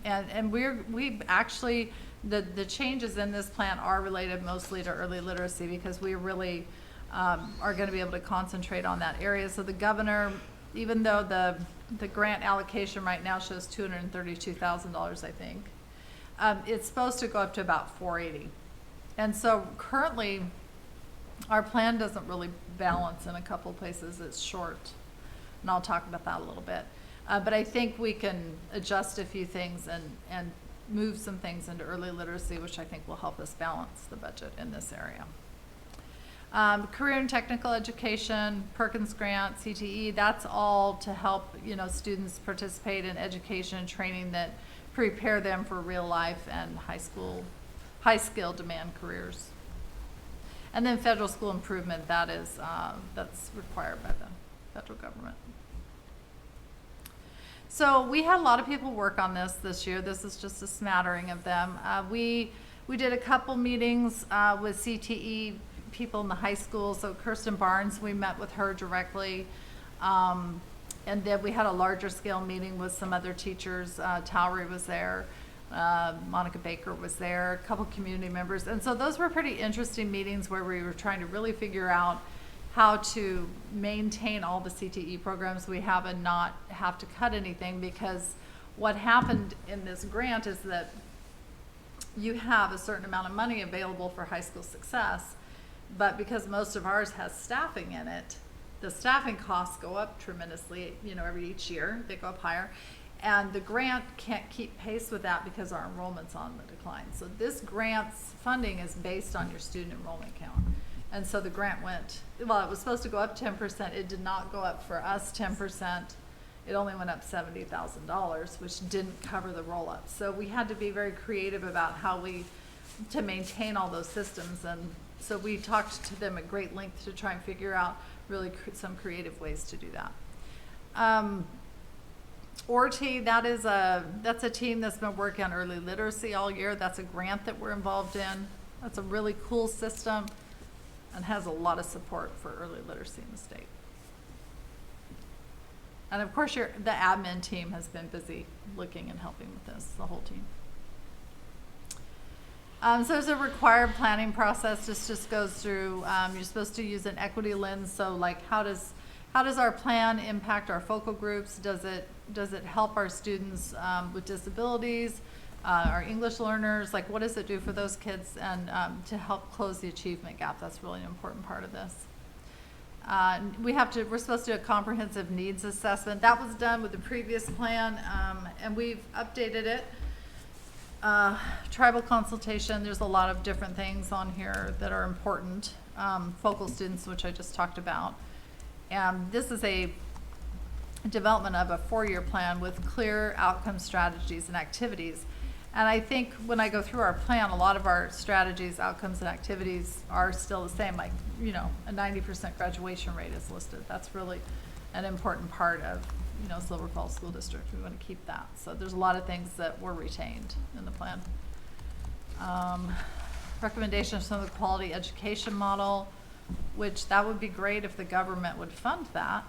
And we actually, the changes in this plan are related mostly to early literacy because we really are gonna be able to concentrate on that area. So the governor, even though the grant allocation right now shows $232,000, I think, it's supposed to go up to about 480. And so currently, our plan doesn't really balance in a couple places. It's short, and I'll talk about that a little bit. But I think we can adjust a few things and move some things into early literacy, which I think will help us balance the budget in this area. Career and technical education, Perkins Grant, CTE, that's all to help, students participate in education and training that prepare them for real life and high skill demand careers. And then federal school improvement, that's required by the federal government. So we had a lot of people work on this year. This is just a smattering of them. We did a couple meetings with CTE people in the high school. So Kirsten Barnes, we met with her directly. And then we had a larger scale meeting with some other teachers. Towery was there. Monica Baker was there, a couple community members. And so those were pretty interesting meetings where we were trying to really figure out how to maintain all the CTE programs we have and not have to cut anything, because what happened in this grant is that you have a certain amount of money available for high school success, but because most of ours has staffing in it, the staffing costs go up tremendously, each year, they go up higher. And the grant can't keep pace with that because our enrollment's on the decline. So this grant's funding is based on your student enrollment count. And so the grant it was supposed to go up 10%. It did not go up for us 10%. It only went up $70,000, which didn't cover the roll-up. So we had to be very creative about how to maintain all those systems. And so we talked to them at great length to try and figure out really some creative ways to do that. ORTI, that's a team that's been working on early literacy all year. That's a grant that we're involved in. That's a really cool system and has a lot of support for early literacy in the state. And of course, the admin team has been busy looking and helping with this, the whole team. So there's a required planning process. This just goes through, you're supposed to use an equity lens. So like, how does our plan impact our focal groups? Does it help our students with disabilities, our English learners? Like, what does it do for those kids? And to help close the achievement gap, that's really an important part of this. We're supposed to do a comprehensive needs assessment. That was done with the previous plan, and we've updated it. Tribal consultation, there's a lot of different things on here that are important. Focal students, which I just talked about. And this is a development of a 4-year plan with clear outcome strategies and activities. And I think when I go through our plan, a lot of our strategies, outcomes, and activities are still the same. Like, a 90% graduation rate is listed. That's really an important part of, Silver Falls School District. We want to keep that. So there's a lot of things that were retained in the plan. Recommendations from the quality education model, which that would be great if the government would fund that.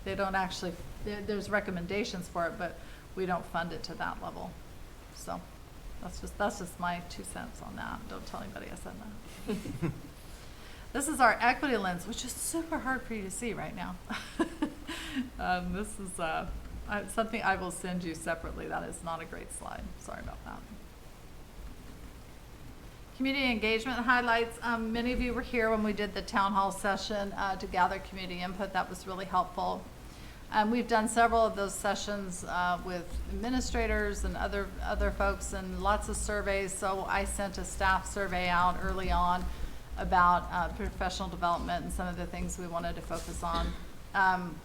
They don't actually, there's recommendations for it, but we don't fund it to that level. So that's just my 2 cents on that. Don't tell anybody I said that. This is our equity lens, which is super hard for you to see right now. This is something I will send you separately. That is not a great slide. Sorry about that. Community engagement highlights. Many of you were here when we did the town hall session to gather community input. That was really helpful. We've done several of those sessions with administrators and other folks and lots of surveys. So I sent a staff survey out early on about professional development and some of the things we wanted to focus on.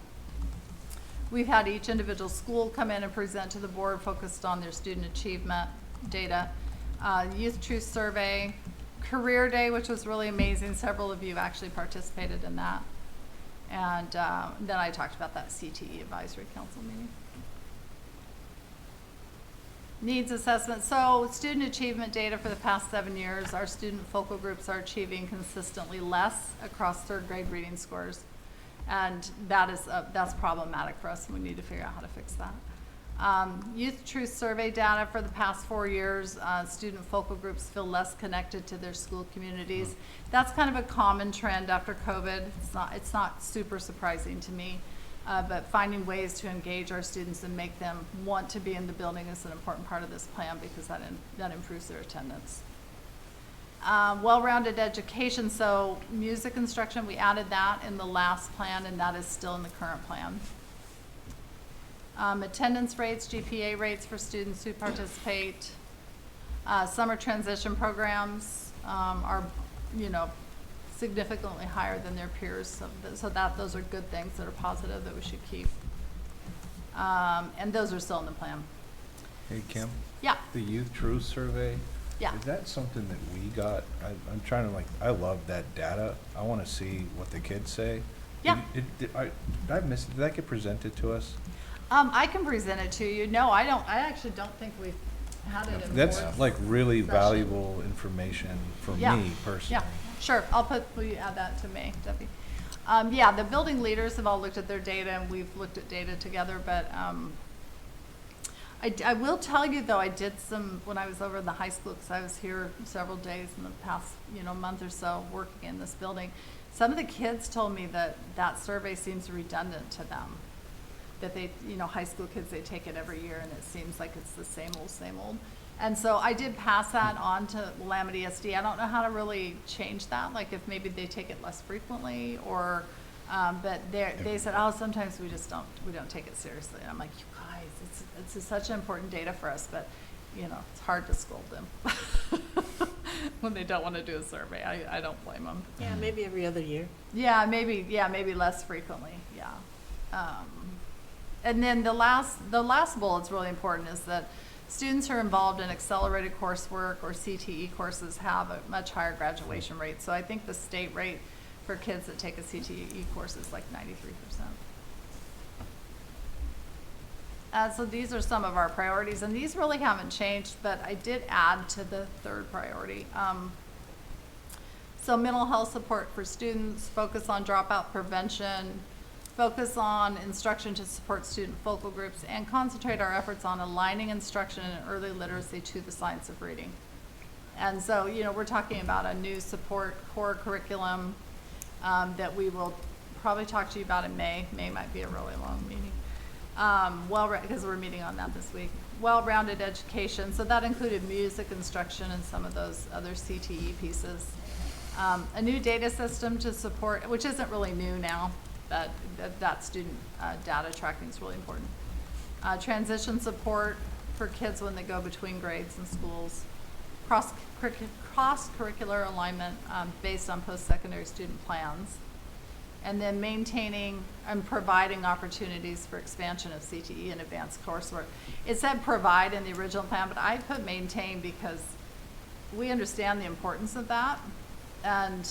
We've had each individual school come in and present to the board focused on their student achievement data. Youth Truth Survey, Career Day, which was really amazing. Several of you actually participated in that. And then I talked about that CTE Advisory Council meeting. Needs assessment. So student achievement data for the past 7 years, our student focal groups are achieving consistently less across 3rd grade reading scores. And that's problematic for us, and we need to figure out how to fix that. Youth Truth Survey data for the past 4 years, student focal groups feel less connected to their school communities. That's kind of a common trend after COVID. It's not super surprising to me, but finding ways to engage our students and make them want to be in the building is an important part of this plan because that improves their attendance. Well-rounded education, so music instruction, we added that in the last plan and that is still in the current plan. Attendance rates, GPA rates for students who participate. Summer transition programs are, significantly higher than their peers. So those are good things that are positive that we should keep. And those are still in the plan. Hey, Kim? Yeah. The Youth Truth Survey? Yeah. Is that something that we got? I'm trying to I love that data. I want to see what the kids say. Yeah. Did I miss it? Did that get presented to us? I can present it to you. No, I don't. I actually don't think we've had it in That's board like really session. valuable information for Yeah. me personally. Yeah, sure. Will you add that to me, Debbie? Yeah, the building leaders have all looked at their data and we've looked at data together, but I will tell you though, I did some, when I was over in the high school, because I was here several days in the past, month or so working in this building, some of the kids told me that that survey seems redundant to them. That they, high school kids, they take it every year and it seems like it's the same old. And so I did pass that on to Willamette ESD. I don't know how to really change that, like if maybe they take it less frequently or, but they said, oh, sometimes we don't take it seriously. And I'm like, you guys, it's such important data for us, but it's hard to scold them when they don't want to do a survey. I don't blame them. Yeah, maybe every other year. Yeah, maybe less frequently, yeah. And then the last bullet's really important is that students who are involved in accelerated coursework or CTE courses have a much higher graduation rate. So I think the state rate for kids that take a CTE course is like 93%. So these are some of our priorities, and these really haven't changed, but I did add to the third priority. So mental health support for students, focus on dropout prevention, focus on instruction to support student focal groups, and concentrate our efforts on aligning instruction and early literacy to the science of reading. And so, we're talking about a new support core curriculum that we will probably talk to you about in May. May might be a really long meeting. Because we're meeting on that this week. Well-rounded education, so that included music instruction and some of those other CTE pieces. A new data system to support, which isn't really new now, but that student data tracking is really important. Transition support for kids when they go between grades and schools. Cross-curricular alignment based on post-secondary student plans. And then maintaining and providing opportunities for expansion of CTE and advanced coursework. It said provide in the original plan, but I put maintain because we understand the importance of that. And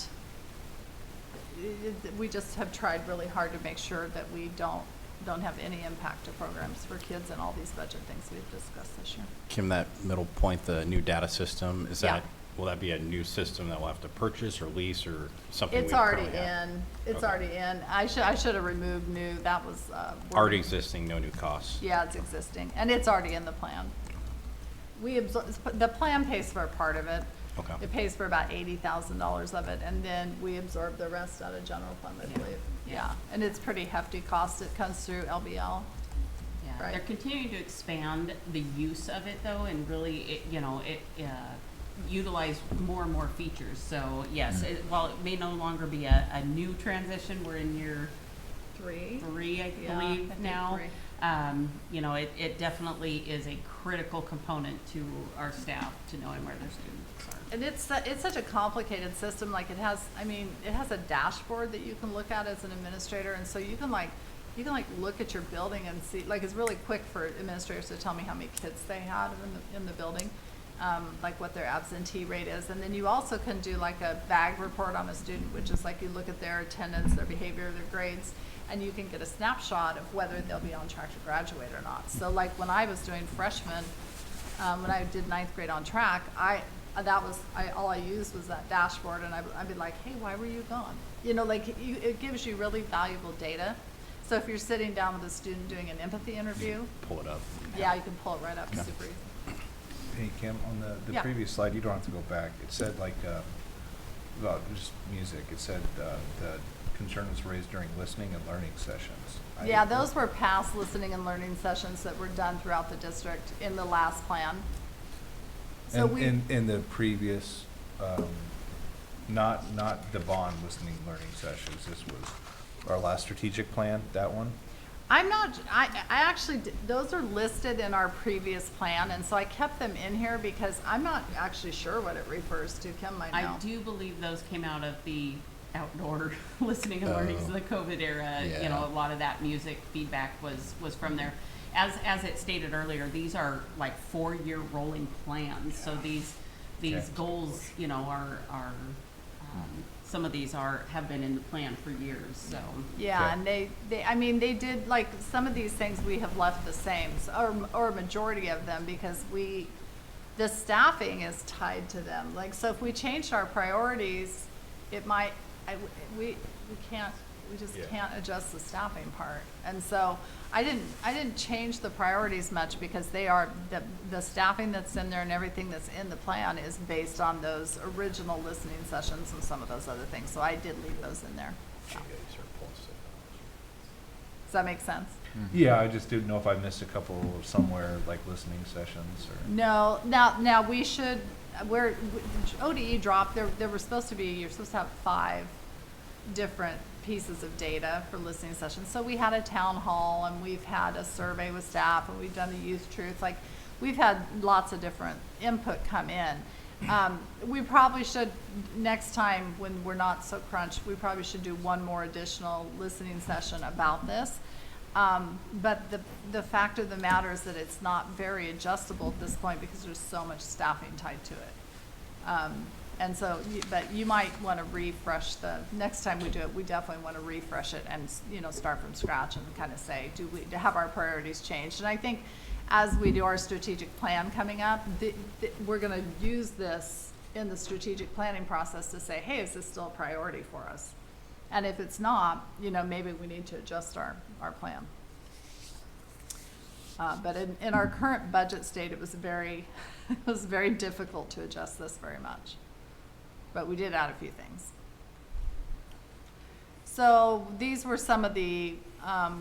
we just have tried really hard to make sure that we don't have any impact to programs for kids and all these budget things we've discussed this year. Kim, that middle point, the new data system, Yeah. Will that be a new system that we'll have to purchase or lease or something? It's we already currently have? in. It's Okay. already in. I should have removed new. That was Already existing, no new costs. Yeah, it's existing, and it's already in the plan. The plan pays for a part of it. Okay. It pays for about $80,000 of it, and then we absorb the rest out of general fund, I believe. Yeah, and it's pretty hefty cost. It comes through LBL. Yeah, Right. they're continuing to expand the use of it though, and really, utilize more and more features. So yes, while it may no longer be a new transition, we're in year Three, I Yeah, I believe think now. 3. It definitely is a critical component to our staff to knowing where their students are. And it's such a complicated system. Like it has a dashboard that you can look at as an administrator, and so you can look at your building and see. Like it's really quick for administrators to tell me how many kids they had in the building, like what their absentee rate is, and then you also can do like a bag report on a student, which is like you look at their attendance, their behavior, their grades, and you can get a snapshot of whether they'll be on track to graduate or not. So like when I was doing freshmen, when I did 9th grade on track, all I used was that dashboard, and I'd be like, hey, why were you gone? It gives you really valuable data. So if you're sitting down with a student doing an empathy interview, Pull it up. yeah, you can pull it right up super easy. Hey, Kim, on the Yeah. previous slide, you don't have to go back. It said like, about just music, it said, the concern was raised during listening and learning sessions. Yeah, those were past listening and learning sessions that were done throughout the district in the last plan. So And we, in the previous, not the bond listening and learning sessions, this was our last strategic plan, that one? I'm not, I actually, those are listed in our previous plan, and so I kept them in here because I'm not actually sure what it refers to. Kim might know. I do believe those came out of the outdoor listening and learning in the COVID era. You know, Yeah. a lot of that music feedback was from there. As it stated earlier, these are like 4-year rolling plans. So these Okay. goals, you know, are some of these have been in the plan for years. So Yeah, Okay. and I mean, they did, like, some of these things we have left the same, or a majority of them, because the staffing is tied to them. Like, so if we changed our priorities, it might, we just can't adjust the staffing part. And so I didn't change the priorities much because they are, the staffing that's in there and everything that's in the plan is based on those original listening sessions and some of those other things. So I did leave those in there. Does that make sense? Yeah, I just didn't know if I missed a couple somewhere, like listening sessions or. No, now we should, where ODE dropped, there were supposed to be, you're supposed to have 5 different pieces of data for listening sessions. So we had a town hall, and we've had a survey with staff, and we've done a youth truth. Like, we've had lots of different input come in. We probably should, next time when we're not so crunched, we probably should do one more additional listening session about this. But the fact of the matter is that it's not very adjustable at this point because there's so much staffing tied to it. And so, but you might want to refresh next time we do it, we definitely want to refresh it and, you know, start from scratch and kind of say, do have our priorities changed? And I think as we do our strategic plan coming up, we're going to use this in the strategic planning process to say, hey, is this still a priority for us? And if it's not, you know, maybe we need to adjust our plan. But in our current budget state, it was very difficult to adjust this very much. But we did add a few things. So these were some of the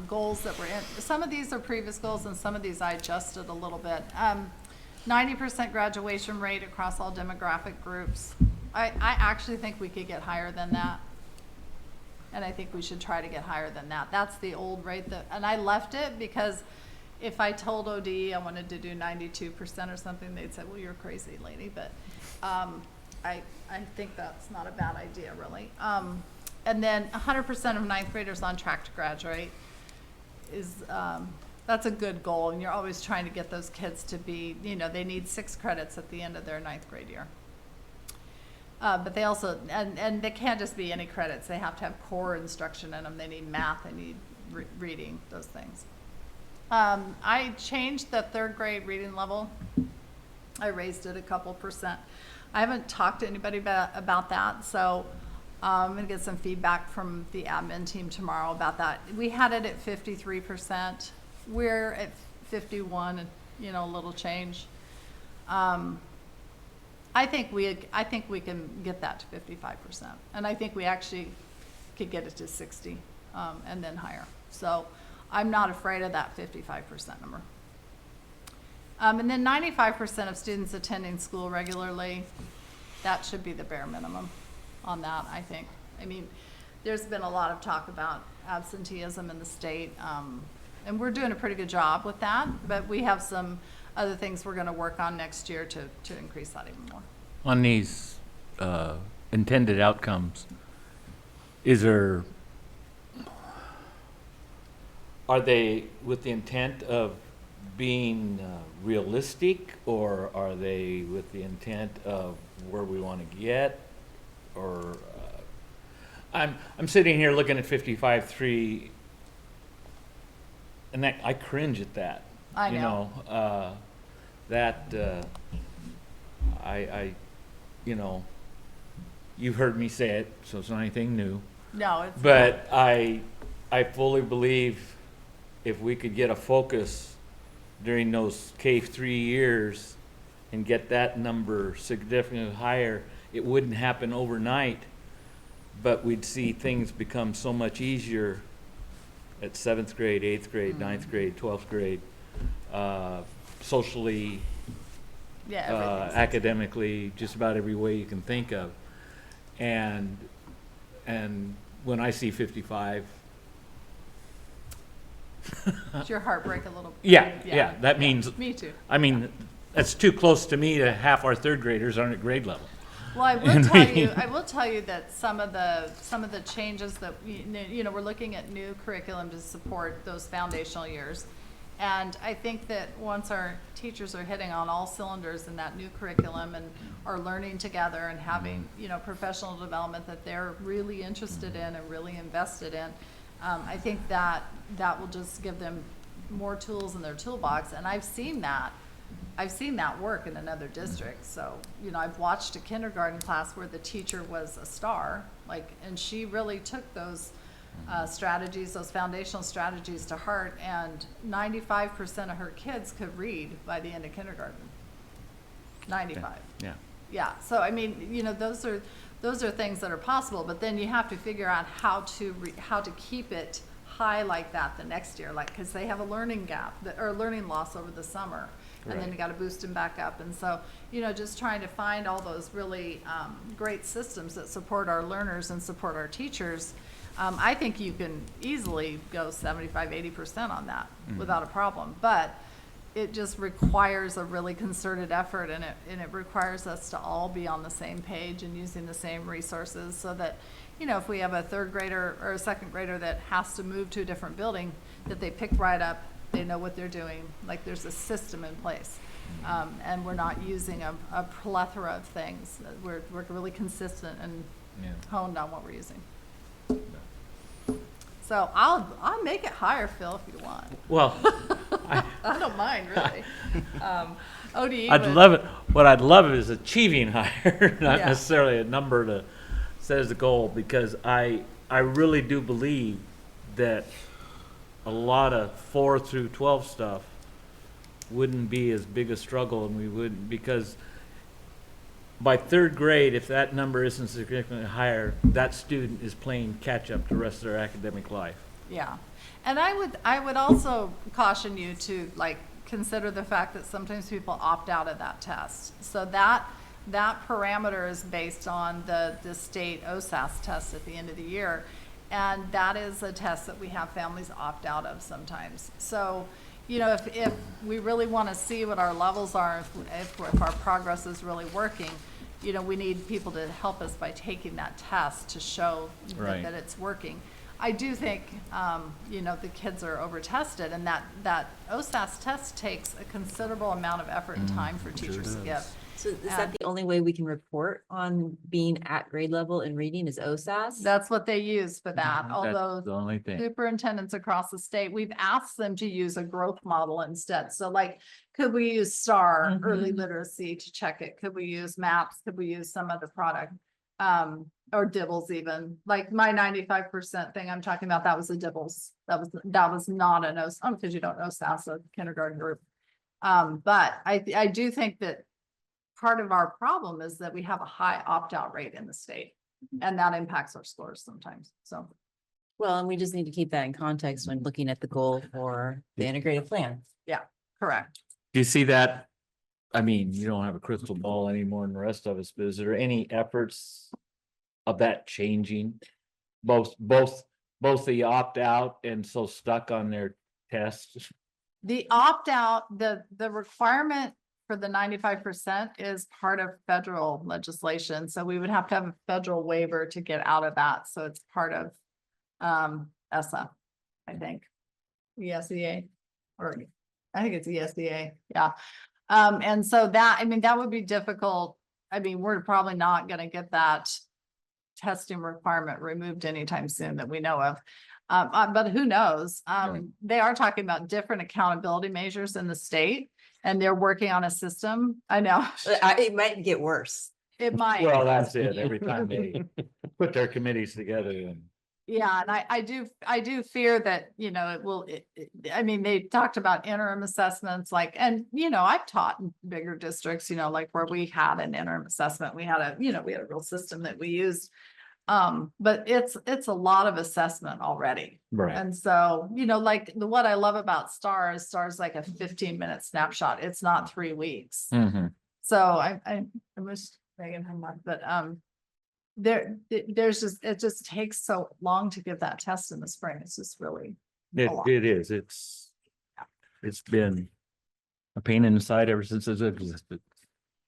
goals that were in. Some of these are previous goals, and some of these I adjusted a little bit. 90% graduation rate across all demographic groups. I actually think we could get higher than that. And I think we should try to get higher than that. That's the old rate and I left it because if I told ODE I wanted to do 92% or something, they'd say, well, you're crazy, lady. But I think that's not a bad idea, really. And then 100% of ninth graders on track to graduate is, that's a good goal. And you're always trying to get those kids to be, you know, they need 6 credits at the end of their ninth grade year. But they also, and they can't just be any credits. They have to have core instruction in them. They need math, they need reading, those things. I changed the 3rd grade reading level. I raised it a couple %. I haven't talked to anybody about that, so I'm going to get some feedback from the admin team tomorrow about that. We had it at 53%. We're at 51, and, you know, a little change. I think we can get that to 55%, and I think we actually could get it to 60, and then higher. So I'm not afraid of that 55% number. And then 95% of students attending school regularly, that should be the bare minimum on that, I think. I mean, there's been a lot of talk about absenteeism in the state, and we're doing a pretty good job with that, but we have some other things we're going to work on next year to increase that even more. On these intended outcomes, are they with the intent of being realistic, or are they with the intent of where we want to get? Or I'm sitting here looking at 55.3, and I cringe at that. I know. You know, I you know, you've heard me say it, so it's not anything new. No, it's But I I fully believe if we could get a focus during those K-3 years and get that number significantly higher, it wouldn't happen overnight, but we'd see things become so much easier at 7th grade, 8th grade, 9th grade, 12th grade, socially, Yeah, everything's- academically, just about every way you can think of. And when I see 55, Does your heart break a little? yeah, that means, Me too. I mean, that's too close to me to half our third graders aren't at grade level. Well, I will tell you that some of the changes that, we're looking at new curriculum to support those foundational years. And I think that once our teachers are hitting on all cylinders in that new curriculum and are learning together and having, professional development that they're really interested in and really invested in, I think that will just give them more tools in their toolbox. And I've seen that work in another district. So, I've watched a kindergarten class where the teacher was a star, and she really took those strategies, those foundational strategies to heart, and 95% of her kids could read by the end of kindergarten. 95. Yeah. Yeah, so I mean, those are things that are possible, but then you have to figure out how to keep it high like that the next year, because they have a learning gap or learning loss over the summer, and then Right. you got to boost them back up. And so, just trying to find all those really great systems that support our learners and support our teachers. I think you can easily go 75, 80% on that without a problem, but it just requires a really concerted effort, and it requires us to all be on the same page and using the same resources so that, if we have a third grader or a second grader that has to move to a different building, that they pick right up, they know what they're doing, there's a system in place. And we're not using a plethora of things. We're really consistent and honed on what we're using. So I'll make it higher, Phil, if you want. Well, I don't mind, really. ODE. I'd love it. What I'd love is achieving higher, not Yeah. necessarily a number to set as a goal, because I really do believe that a lot of 4 through 12 stuff wouldn't be as big a struggle, and we wouldn't, because by third grade, if that number isn't significantly higher, that student is playing catch up the rest of their academic life. Yeah, and I would also caution you to consider the fact that sometimes people opt out of that test. So that parameter is based on the state OSAS test at the end of the year, and that is a test that we have families opt out of sometimes. So, if we really want to see what our levels are, if our progress is really working, we need people to help us by taking that test to show Right. that it's working. I do think, the kids are over-tested, and that OSAS test takes a considerable amount of effort and time for teachers to give. So is that the only way we can report on being at grade level in reading is OSAS? That's what they use for that, That's although the only thing. superintendents across the state, we've asked them to use a growth model instead. So could we use STAR, early literacy, to check it? Could we use MAPS? Could we use some other product? Or DIBBLES even, my 95% thing I'm talking about, that was a DIBBLES. That was not an OSAS, because you don't know SAS, a kindergarten group. But I do think that part of our problem is that we have a high opt-out rate in the state, and that impacts our scores sometimes, so. Well, and we just need to keep that in context when looking at the goal for the integrated plan. Yeah, correct. Do you see that? I mean, you don't have a crystal ball any more than the rest of us, but is there any efforts of that changing? Both the opt-out and so stuck on their tests? The opt-out, the requirement for the 95% is part of federal legislation, so we would have to have a federal waiver to get out of that, so it's part of ESSA, I think. ESEA, or I think it's ESEA, yeah. And so that would be difficult. We're probably not gonna get that testing requirement removed anytime soon that we know of. But who knows? They are talking about different accountability measures in the state, and they're working on a system. I know. It might get worse. It might. Well, that's it. Every time they put their committees together, and Yeah, and I do fear that, you know, it will, I mean, they talked about interim assessments, like, and, you know, I've taught in bigger districts, you know, like where we had an interim assessment, we had a real system that we used. But it's a lot of assessment already. Right. And so, you know, like what I love about STAR's like a 15-minute snapshot. It's not 3 weeks. Mm-hmm. So I wish Megan had more, but, it just takes so long to give that test in the spring. It's just really a lot. It is. It's been a pain in the side ever since it's existed.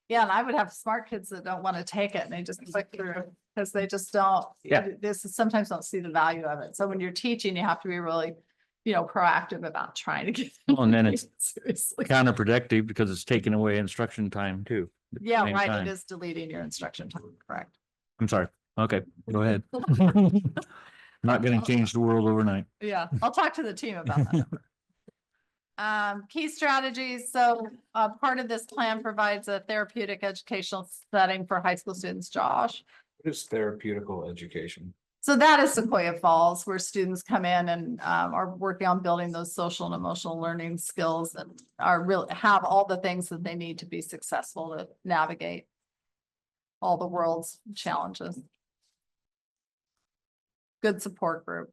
Yeah, and I would have smart kids that don't want to take it and they just click through because they just don't. Yeah. This sometimes don't see the value of it. So when you're teaching, you have to be really, you know, proactive about trying to get. Well, and then it's seriously. counterproductive because it's taking away instruction time too. at the Yeah, same right. time. It is deleting your instruction time, correct? I'm sorry. Okay, go ahead. Not gonna change the world overnight. Yeah, I'll talk to the team about that. Key strategies. So, part of this plan provides a therapeutic educational setting for high school students. Josh? What is therapeutical education? So that is Sequoia Falls, where students come in and are working on building those social and emotional learning skills and have all the things that they need to be successful to navigate all the world's challenges. Good support group.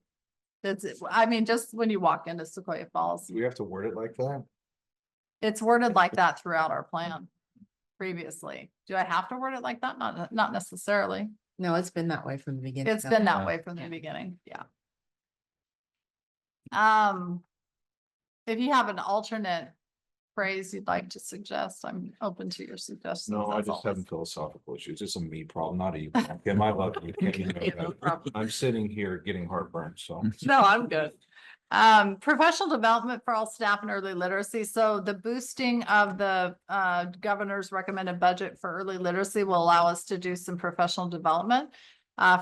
That's it. I mean, just when you walk into Sequoia Falls, Do we have to word it like that? it's worded like that throughout our plan previously. Do I have to word it like that? Not necessarily. No, it's been that way from the beginning. It's been that way from the beginning, yeah. If you have an alternate phrase you'd like to suggest, I'm open to your suggestions. No, I as just always. having philosophical issues. It's a me problem, not a you. problem. Get my love. You can't even know No that. problem. I'm sitting here getting heartburn, so. No, I'm good. Professional development for all staff and early literacy. So the boosting of the governor's recommended budget for early literacy will allow us to do some professional development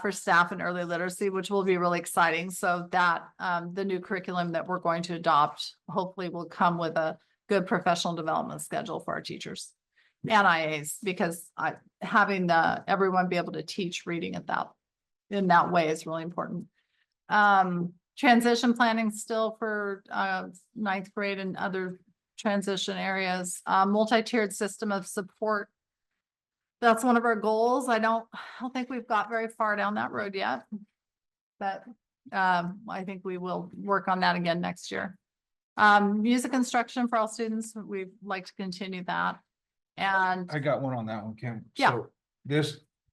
for staff and early literacy, which will be really exciting. So that the new curriculum that we're going to adopt hopefully will come with a good professional development schedule for our teachers and IAs, because having everyone be able to teach reading in that way is really important. Transition planning still for 9th grade and other transition areas, multi-tiered system of support. That's one of our goals. I don't think we've got very far down that road yet, but I think we will work on that again next year. Music instruction for all students, we'd like to continue that. And I got one on that one, Kim. Yeah.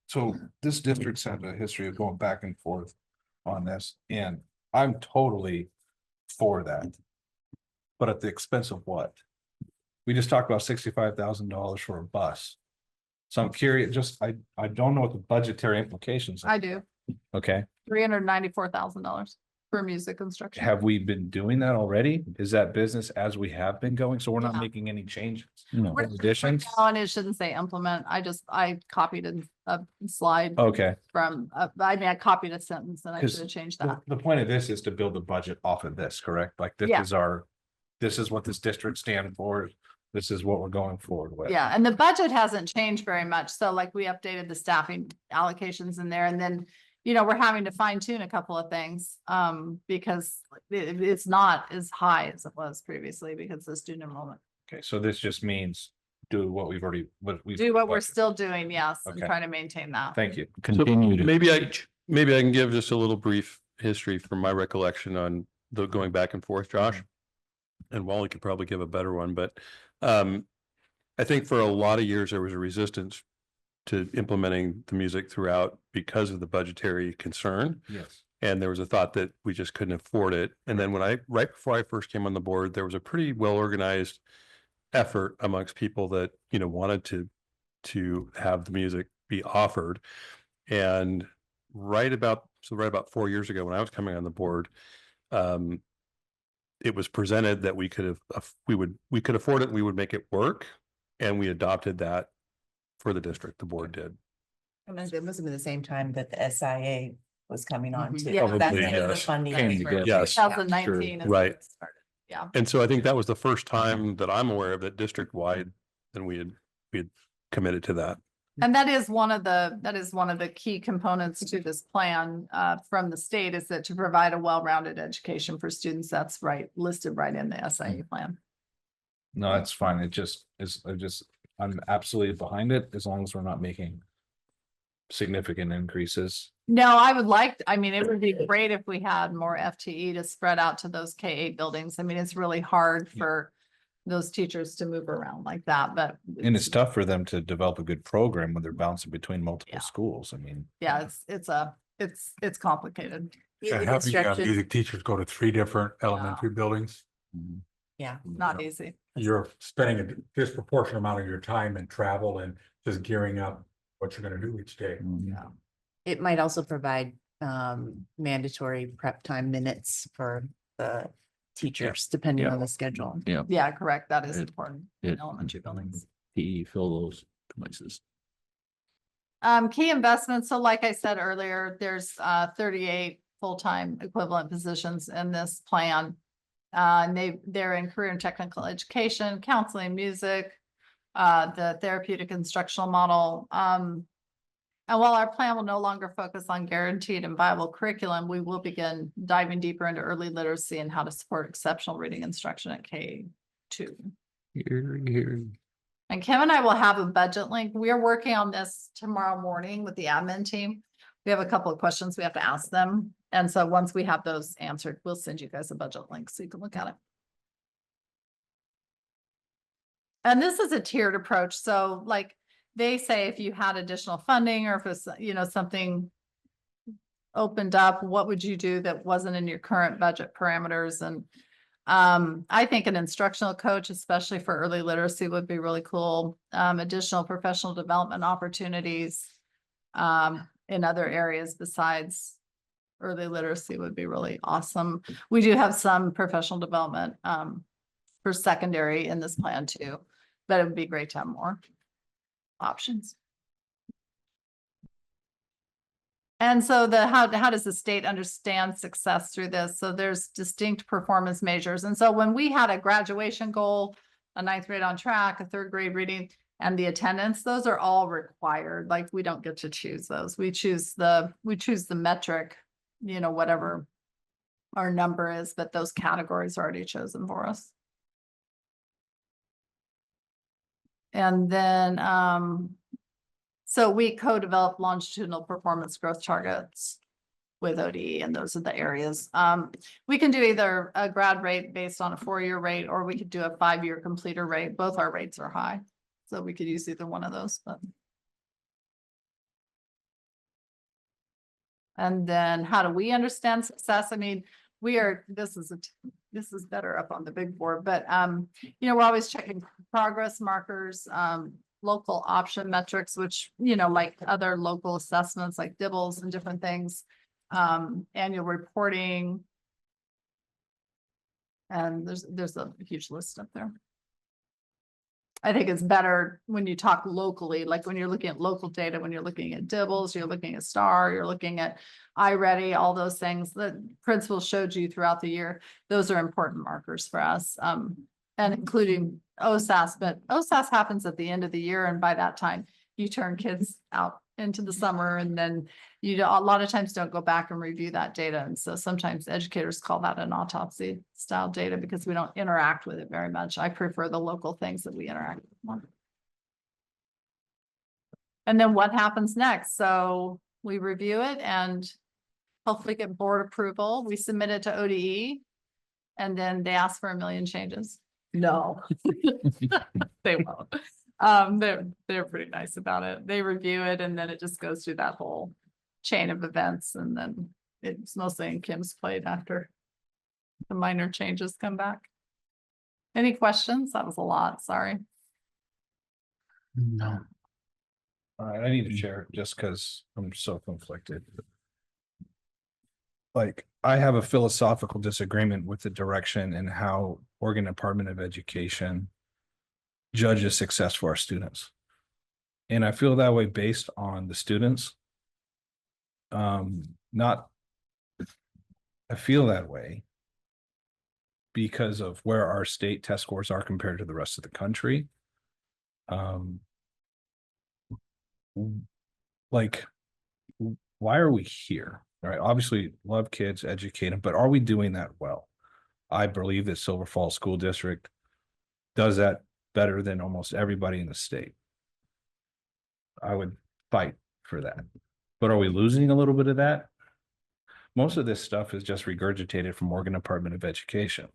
So this district's had a history of going back and forth on this, and I'm totally for that. But at the expense of what? We just talked about $65,000 for a bus. So I'm curious, I don't know what the budgetary implications are. I do, Okay, $394,000 for music instruction. have we been doing that already? Is that business as we have been going? So we're not Yeah. making any changes? No. We're- Additions? No, and it shouldn't say implement. I copied a slide Okay. from, I copied a sentence and I 'Cause should have changed The, that. the point of this is to build the budget off of this, correct? Like this Yeah. is this is what this district stands for. This is what we're going forward with. Yeah, and the budget hasn't changed very much. So like we updated the staffing allocations in there and then, you know, we're having to fine tune a couple of things because it's not as high as it was previously because of student enrollment. Okay, so this just means do what we've. Do what we're still doing, yes, and Okay. trying to maintain that. Thank you. Continue to. Maybe I can give just a little brief history from my recollection on the going back and forth, Josh. And Wally could probably give a better one, but I think for a lot of years, there was a resistance to implementing the music throughout because of the budgetary concern. Yes. And there was a thought that we just couldn't afford it. And then right before I first came on the board, there was a pretty well-organized effort amongst people that, you know, wanted to have the music be offered. And right about 4 years ago, when I was coming on the board, it was presented that we could afford it, we would make it work. And we adopted that for the district, the board did. It must have been the same time that the SIA was coming on Mhm. too. Yeah. That's Probably, when the yes. funding. Came was together. first. Yes. 2019 is when Right. it started. Yeah. And so I think that was the first time that I'm aware of that district-wide, and we had committed to that. And that is one of the key components to this plan, from the state, is that to provide a well-rounded education for students. That's right, listed right in the SIE plan. No, that's fine. I'm absolutely behind it as long as we're not making significant increases. No, I mean, it would be great if we had more FTE to spread out to those K-8 buildings. I mean, it's really hard for those teachers to move around like that, but. And it's tough for them to develop a good program when they're bouncing between multiple schools. I mean. Yeah, it's complicated. And having music teachers go to 3 different elementary buildings, Yeah. Not easy. you're spending a disproportionate amount of your time in travel and just gearing up what you're gonna do each day. Yeah. It might also provide mandatory prep time minutes for the teachers, depending on the schedule. Yeah, correct. That is It- important in it- elementary buildings. Fill those places. Key investments. So like I said earlier, there's 38 full-time equivalent positions in this plan. And they're in career and technical education, counseling, music, the therapeutic instructional model. And while our plan will no longer focus on guaranteed and viable curriculum, we will begin diving deeper into early literacy and how to support exceptional reading instruction at K2. And Kim and I will have a budget link. We are working on this tomorrow morning with the admin team. We have a couple of questions we have to ask them. And so once we have those answered, we'll send you guys a budget link so you can look at it. And this is a tiered approach. So like they say, if you had additional funding or if it's, something opened up, what would you do that wasn't in your current budget parameters? And I think an instructional coach, especially for early literacy, would be really cool. Additional professional development opportunities in other areas besides early literacy would be really awesome. We do have some professional development for secondary in this plan too, but it would be great to have more options. And so how does the state understand success through this? So there's distinct performance measures. And so when we had a graduation goal, a 9th grade on track, a 3rd grade reading, and the attendance, those are all required. Like we don't get to choose those. We choose the metric, whatever our number is, but those categories are already chosen for us. And then, so we co-developed longitudinal performance growth targets with ODE, and those are the areas. We can do either a grad rate based on a 4-year rate, or we could do a 5-year completer rate. Both our rates are high, so we could use either one of those. And then how do we understand success? I mean, this is better up on the big board, but we're always checking progress markers, local option metrics, which, like other local assessments like DIBELS and different things, annual reporting. And there's a huge list up there. I think it's better when you talk locally, like when you're looking at local data, when you're looking at DIBELS, you're looking at STAR, you're looking at iReady, all those things that principals showed you throughout the year. Those are important markers for us, and including OSAS, but OSAS happens at the end of the year. And by that time you turn kids out into the summer, and then a lot of times don't go back and review that data. And so sometimes educators call that an autopsy style data because we don't interact with it very much. I prefer the local things that we interact with. And then what happens next? So we review it and hopefully get board approval. We submit it to ODE, and then they ask for 1 million changes. No, they won't. They're pretty nice about it. They review it, and then it just goes through that whole chain of events, and then it's mostly in Kim's plate after the minor changes come back. Any questions? That was a lot, sorry. No. All right, I need to share it just because I'm so conflicted. Like, I have a philosophical disagreement with the direction and how Oregon Department of Education judges success for our students. And I feel that way based on the students. I feel that way because of where our state test scores are compared to the rest of the country. like, why are we here? All right, obviously love kids, educate them, but are we doing that well? I believe that Silver Falls School District does that better than almost everybody in the state. I would fight for that. But are we losing a little bit of that? Most of this stuff is just regurgitated from Oregon Department of Education.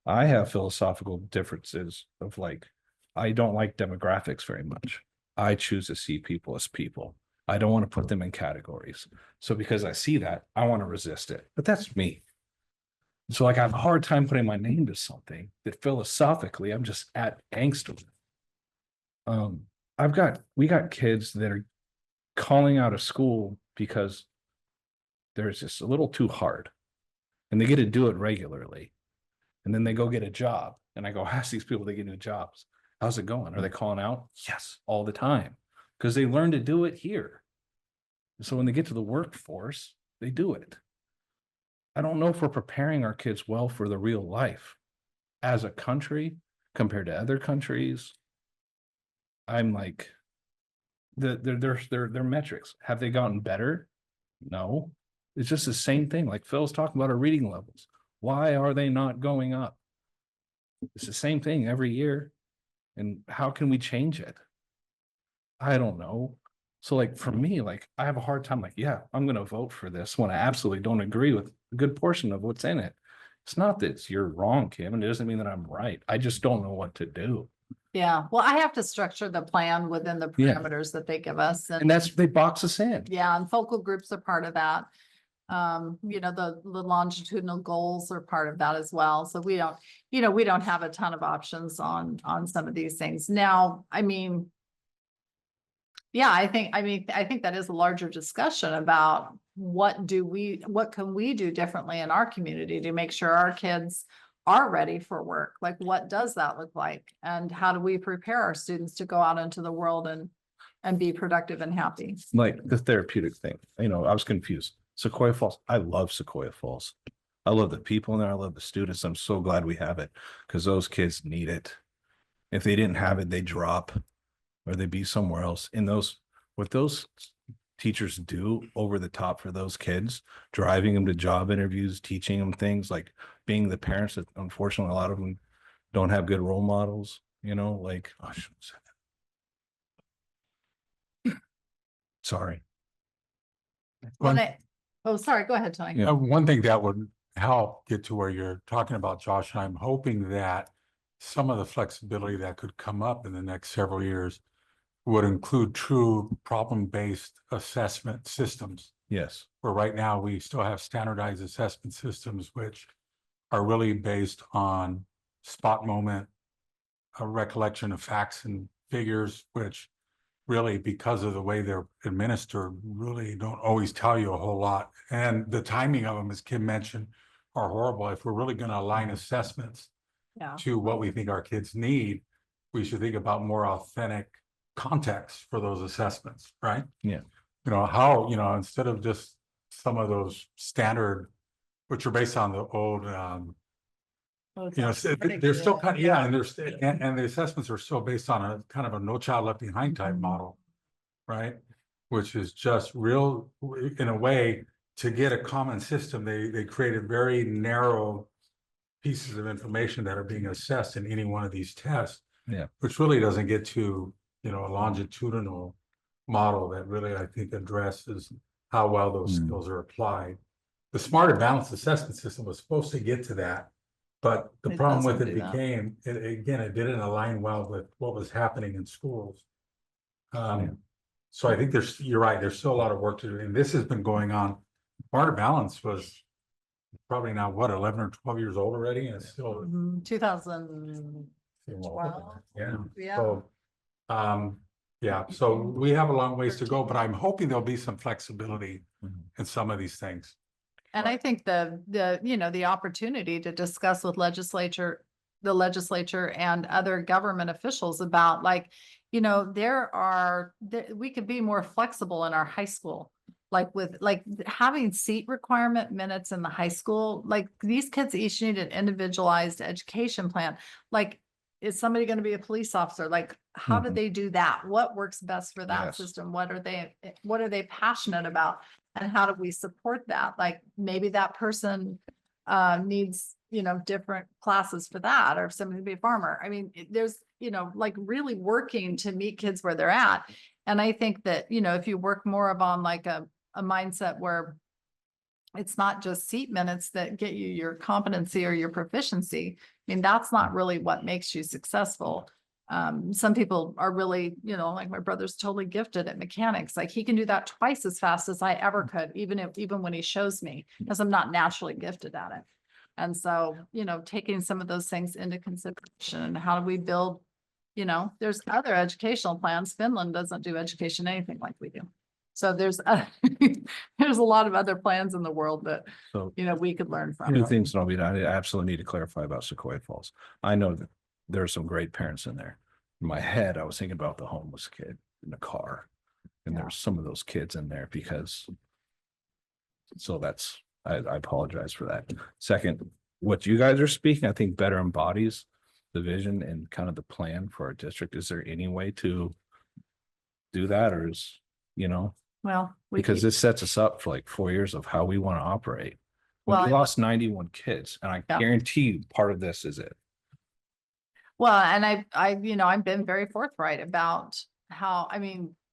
I have philosophical differences of like, I don't like demographics very much. I choose to see people as people. I don't want to put them in categories. So because I see that, I want to resist it. But that's me. So like I have a hard time putting my name to something that philosophically I'm just at angst with. We got kids that are calling out of school because there's just a little too hard. And they get to do it regularly. And then they go get a job. And I go, ask these people, they get new jobs. How's it going? Are they calling out? Yes, all the time. Because they learn to do it here. So when they get to the workforce, they do it. I don't know if we're preparing our kids well for the real life as a country compared to other countries. I'm like, their metrics, have they gotten better? No, it's just the same thing. Like Phil's talking about our reading levels. Why are they not going up? It's the same thing every year. And how can we change it? I don't know. So like for me, like I have a hard time like, yeah, I'm going to vote for this when I absolutely don't agree with a good portion of what's in it. It's not that you're wrong, Kim, and it doesn't mean that I'm right. I just don't know what to do. Yeah, well, I have to structure the plan within the Yeah. parameters that they give us. And that's, they box us in. Yeah, and focal groups are part of that. The longitudinal goals are part of that as well. So we don't have a ton of options on some of these things. Now, I mean, yeah, I think that is a larger discussion about what can we do differently in our community to make sure our kids are ready for work? Like, what does that look like? And how do we prepare our students to go out into the world and be productive and happy? Like the therapeutic thing, I was confused. Sequoia Falls, I love Sequoia Falls. I love the people in there. I love the students. I'm so glad we have it because those kids need it. If they didn't have it, they drop or they be somewhere else. And what those teachers do over the top for those kids, driving them to job interviews, teaching them things, like being the parents that unfortunately a lot of them don't have good role models, like, oh, I shouldn't say that. Sorry. Sorry, go ahead, Tony. Yeah. One thing that would help get to where you're talking about, Josh, I'm hoping that some of the flexibility that could come up in the next several years would include true problem-based assessment systems. Yes. Where right now we still have standardized assessment systems, which are really based on spot moment, a recollection of facts and figures, which really, because of the way they're administered, really don't always tell you a whole lot. And the timing of them, as Kim mentioned, are horrible. If we're really going to align assessments to what we think our kids need, we should think about more authentic context for those assessments, right? Yeah. Instead of just some of those standard, which are based on the old, they're still kind of, and the assessments are still based on a kind of a No Child Left Behind type model, right? Which is just real, in a way, to get a common system, they created very narrow pieces of information that are being assessed in any one of these tests. Yeah. Which really doesn't get to, a longitudinal model that really, I think, addresses how well those skills are applied. The Smarter Balanced Assessment System was supposed to get to that. But the problem with it became, it didn't align well with what was happening in schools. So I think you're right, there's still a lot of work to do. And this has been going on. Smarter Balance was probably now, 11 or 12 years old already, and it's still 2012. Yeah. So we have a long ways to go, but I'm hoping there'll be some flexibility in some of these things. And I think the opportunity to discuss with the legislature and other government officials about we could be more flexible in our high school. With having seat requirement minutes in the high school, these kids each need an individualized education plan. is somebody gonna be a police officer? Like, how do Mhm. they do that? What works best for that Yes. system? What are they passionate about? And how do we support that? Like, maybe that person needs, different classes for that, or if somebody to be a farmer. I mean, there's, like really working to meet kids where they're at. And I think that, if you work more of on like a mindset where it's not just seat minutes that get you your competency or your proficiency. I mean, that's not really what makes you successful. Some people are really, like my brother's totally gifted at mechanics. Like he can do that twice as fast as I ever could, even when he shows me, because I'm not naturally gifted at it. And so, taking some of those things into consideration, and how do we build, there's other educational plans. Finland doesn't do education anything like we do. So there's there's a lot of other plans in the world that, So we could learn from. two things, Nobita, I absolutely need to clarify about Sequoia Falls. I know that there are some great parents in there. In my head, I was thinking about the homeless kid in the car. And there's some of those kids in there because. So that's, I apologize for that. Second, what you guys are speaking, I think better embodies the vision and kind of the plan for our district. Is there any way to do that, or is, Well, because this sets us up for like 4 years of how we want to operate. Well, We lost 91 kids, and I Yeah. guarantee you part of this is it. Well, and I've been very forthright about how,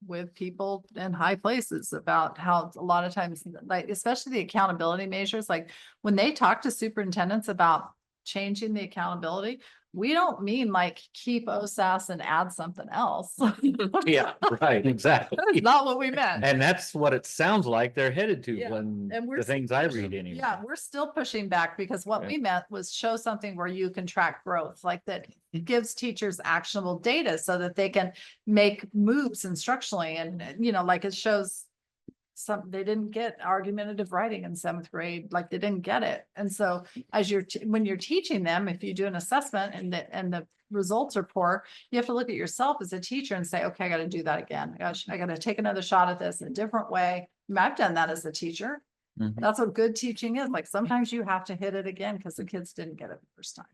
with people in high places, about how a lot of times, like, especially the accountability measures, like when they talk to superintendents about changing the accountability, we don't mean like keep OSAS and add something else. Yeah, right, exactly. That is not what we meant. And that's what it sounds like they're headed to Yeah, when and we're the things I still read anyway. Yeah, we're still pushing back, because what Yeah. we meant was show something where you can track growth, like that gives teachers actionable data so that they can make moves instructionally. And, like it shows they didn't get argumentative writing in 7th grade, like they didn't get it. And so as when you're teaching them, if you do an assessment and the results are poor, you have to look at yourself as a teacher and say, okay, I got to do that again. I got to take another shot at this in a different way. I've done that as a teacher. Mhm. That's what good teaching is. Like sometimes you have to hit it again because the kids didn't get it the first time.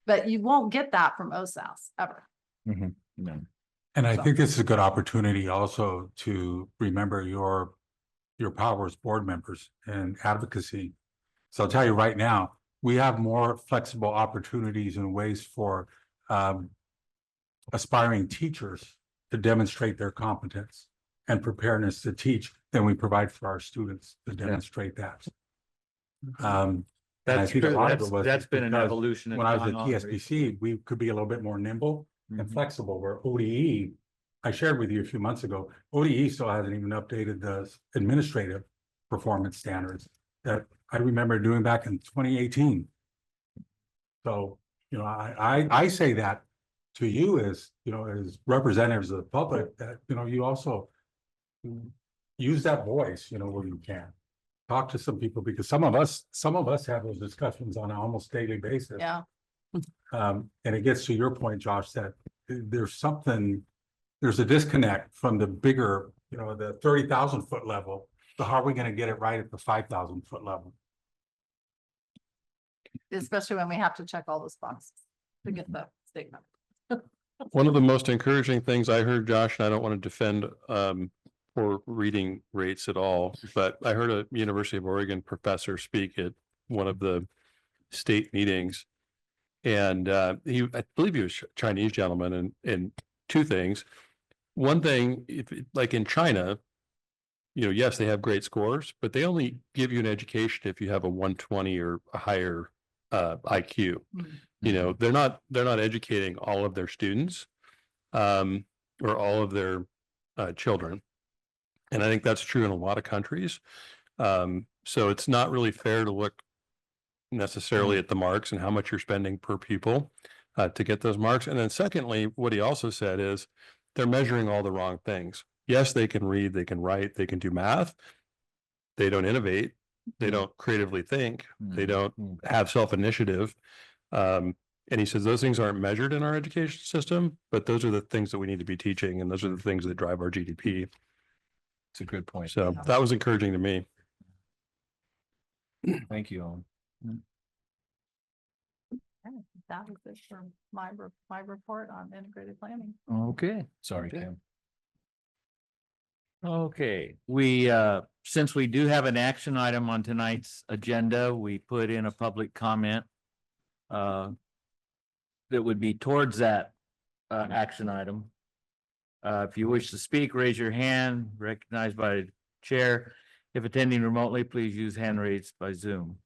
But you won't get that from OSAS ever. No. And I So- think this is a good opportunity also to remember your power as board members and advocacy. So I'll tell you right now, we have more flexible opportunities and ways for aspiring teachers to demonstrate their competence and preparedness to teach than we provide for our students to demonstrate that. And I That's think a true. lot of it was That's been an because evolution. when I was that's at gone on TSBC, we could be a little bit more nimble and Mhm. flexible, where ODE, I shared with you a few months ago, ODE still hasn't even updated the administrative performance standards that I remember doing back in 2018. So, I say that to you as, as representatives of the public, that, you also use that voice, where you can. Talk to some people, because some of us have those discussions on an almost daily basis. Yeah. And it gets to your point, Josh, that there's a disconnect from the bigger, the 30,000 foot level. So how are we going to get it right at the 5,000 foot level? Especially when we have to check all those boxes to get the statement. One of the most encouraging things I heard, Josh, and I don't want to defend poor reading rates at all, but I heard a University of Oregon professor speak at one of the state meetings. And I believe he was a Chinese gentleman, and two things. One thing, like in China, yes, they have great scores, but they only give you an education if you have a 120 or a higher IQ. They're not educating all of their students or all of their children. And I think that's true in a lot of countries. So it's not really fair to look necessarily at the marks and how much you're spending per pupil to get those marks. And then secondly, what he also said is they're measuring all the wrong things. Yes, they can read, they can write, they can do math. They don't innovate. They don't creatively think. They don't have self-initiative. And he says those things aren't measured in our education system, but those are the things that we need to be teaching. And those are the things that drive our GDP. It's a good point. So that was encouraging to me. Thank you, Owen. that was it for my report on integrated planning. Okay. Sorry, Okay. Kim. Okay, we, since we do have an action item on tonight's agenda, we put in a public comment that would be towards that action item. If you wish to speak, raise your hand, recognized by the chair. If attending remotely, please use hand raised by Zoom.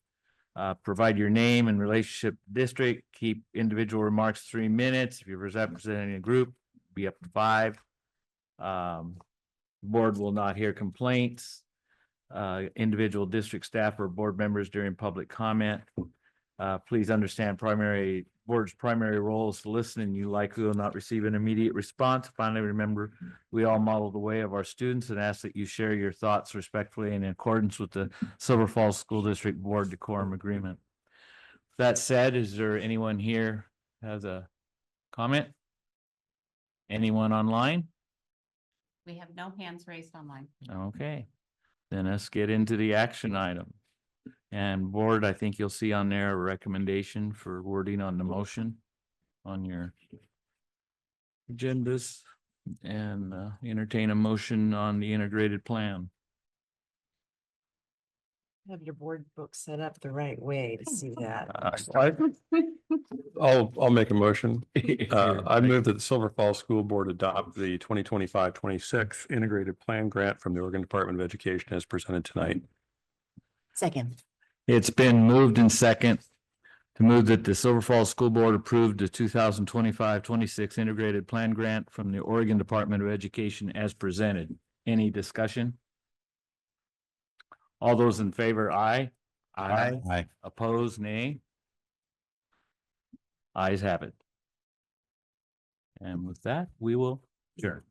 Provide your name and relationship district, keep individual remarks 3 minutes. If you're representing a group, be up to 5. Board will not hear complaints. Individual district staff or board members during public comment. Please understand board's primary role is to listen, and you likely will not receive an immediate response. Finally, remember, we all model the way of our students and ask that you share your thoughts respectfully and in accordance with the Silver Falls School District Board Decorum Agreement. That said, is there anyone here has a comment? Anyone online? We have no hands raised online. Okay, then let's get into the action item. And board, I think you'll see on there a recommendation for wording on the motion on your agendas, and entertain a motion on the integrated plan. Have your board book set up the right way to see that. I'll make a motion. I move that the Silver Falls School Board adopt the 2025-26 integrated plan grant from the Oregon Department of Education as presented tonight. Second. It's been moved and second to move that the Silver Falls School Board approved the 2025-26 integrated plan grant from the Oregon Department of Education as presented. Any discussion? All those in favor, aye. Aye. Opposed, nay. Ayes have it. And with that, we will adjourn.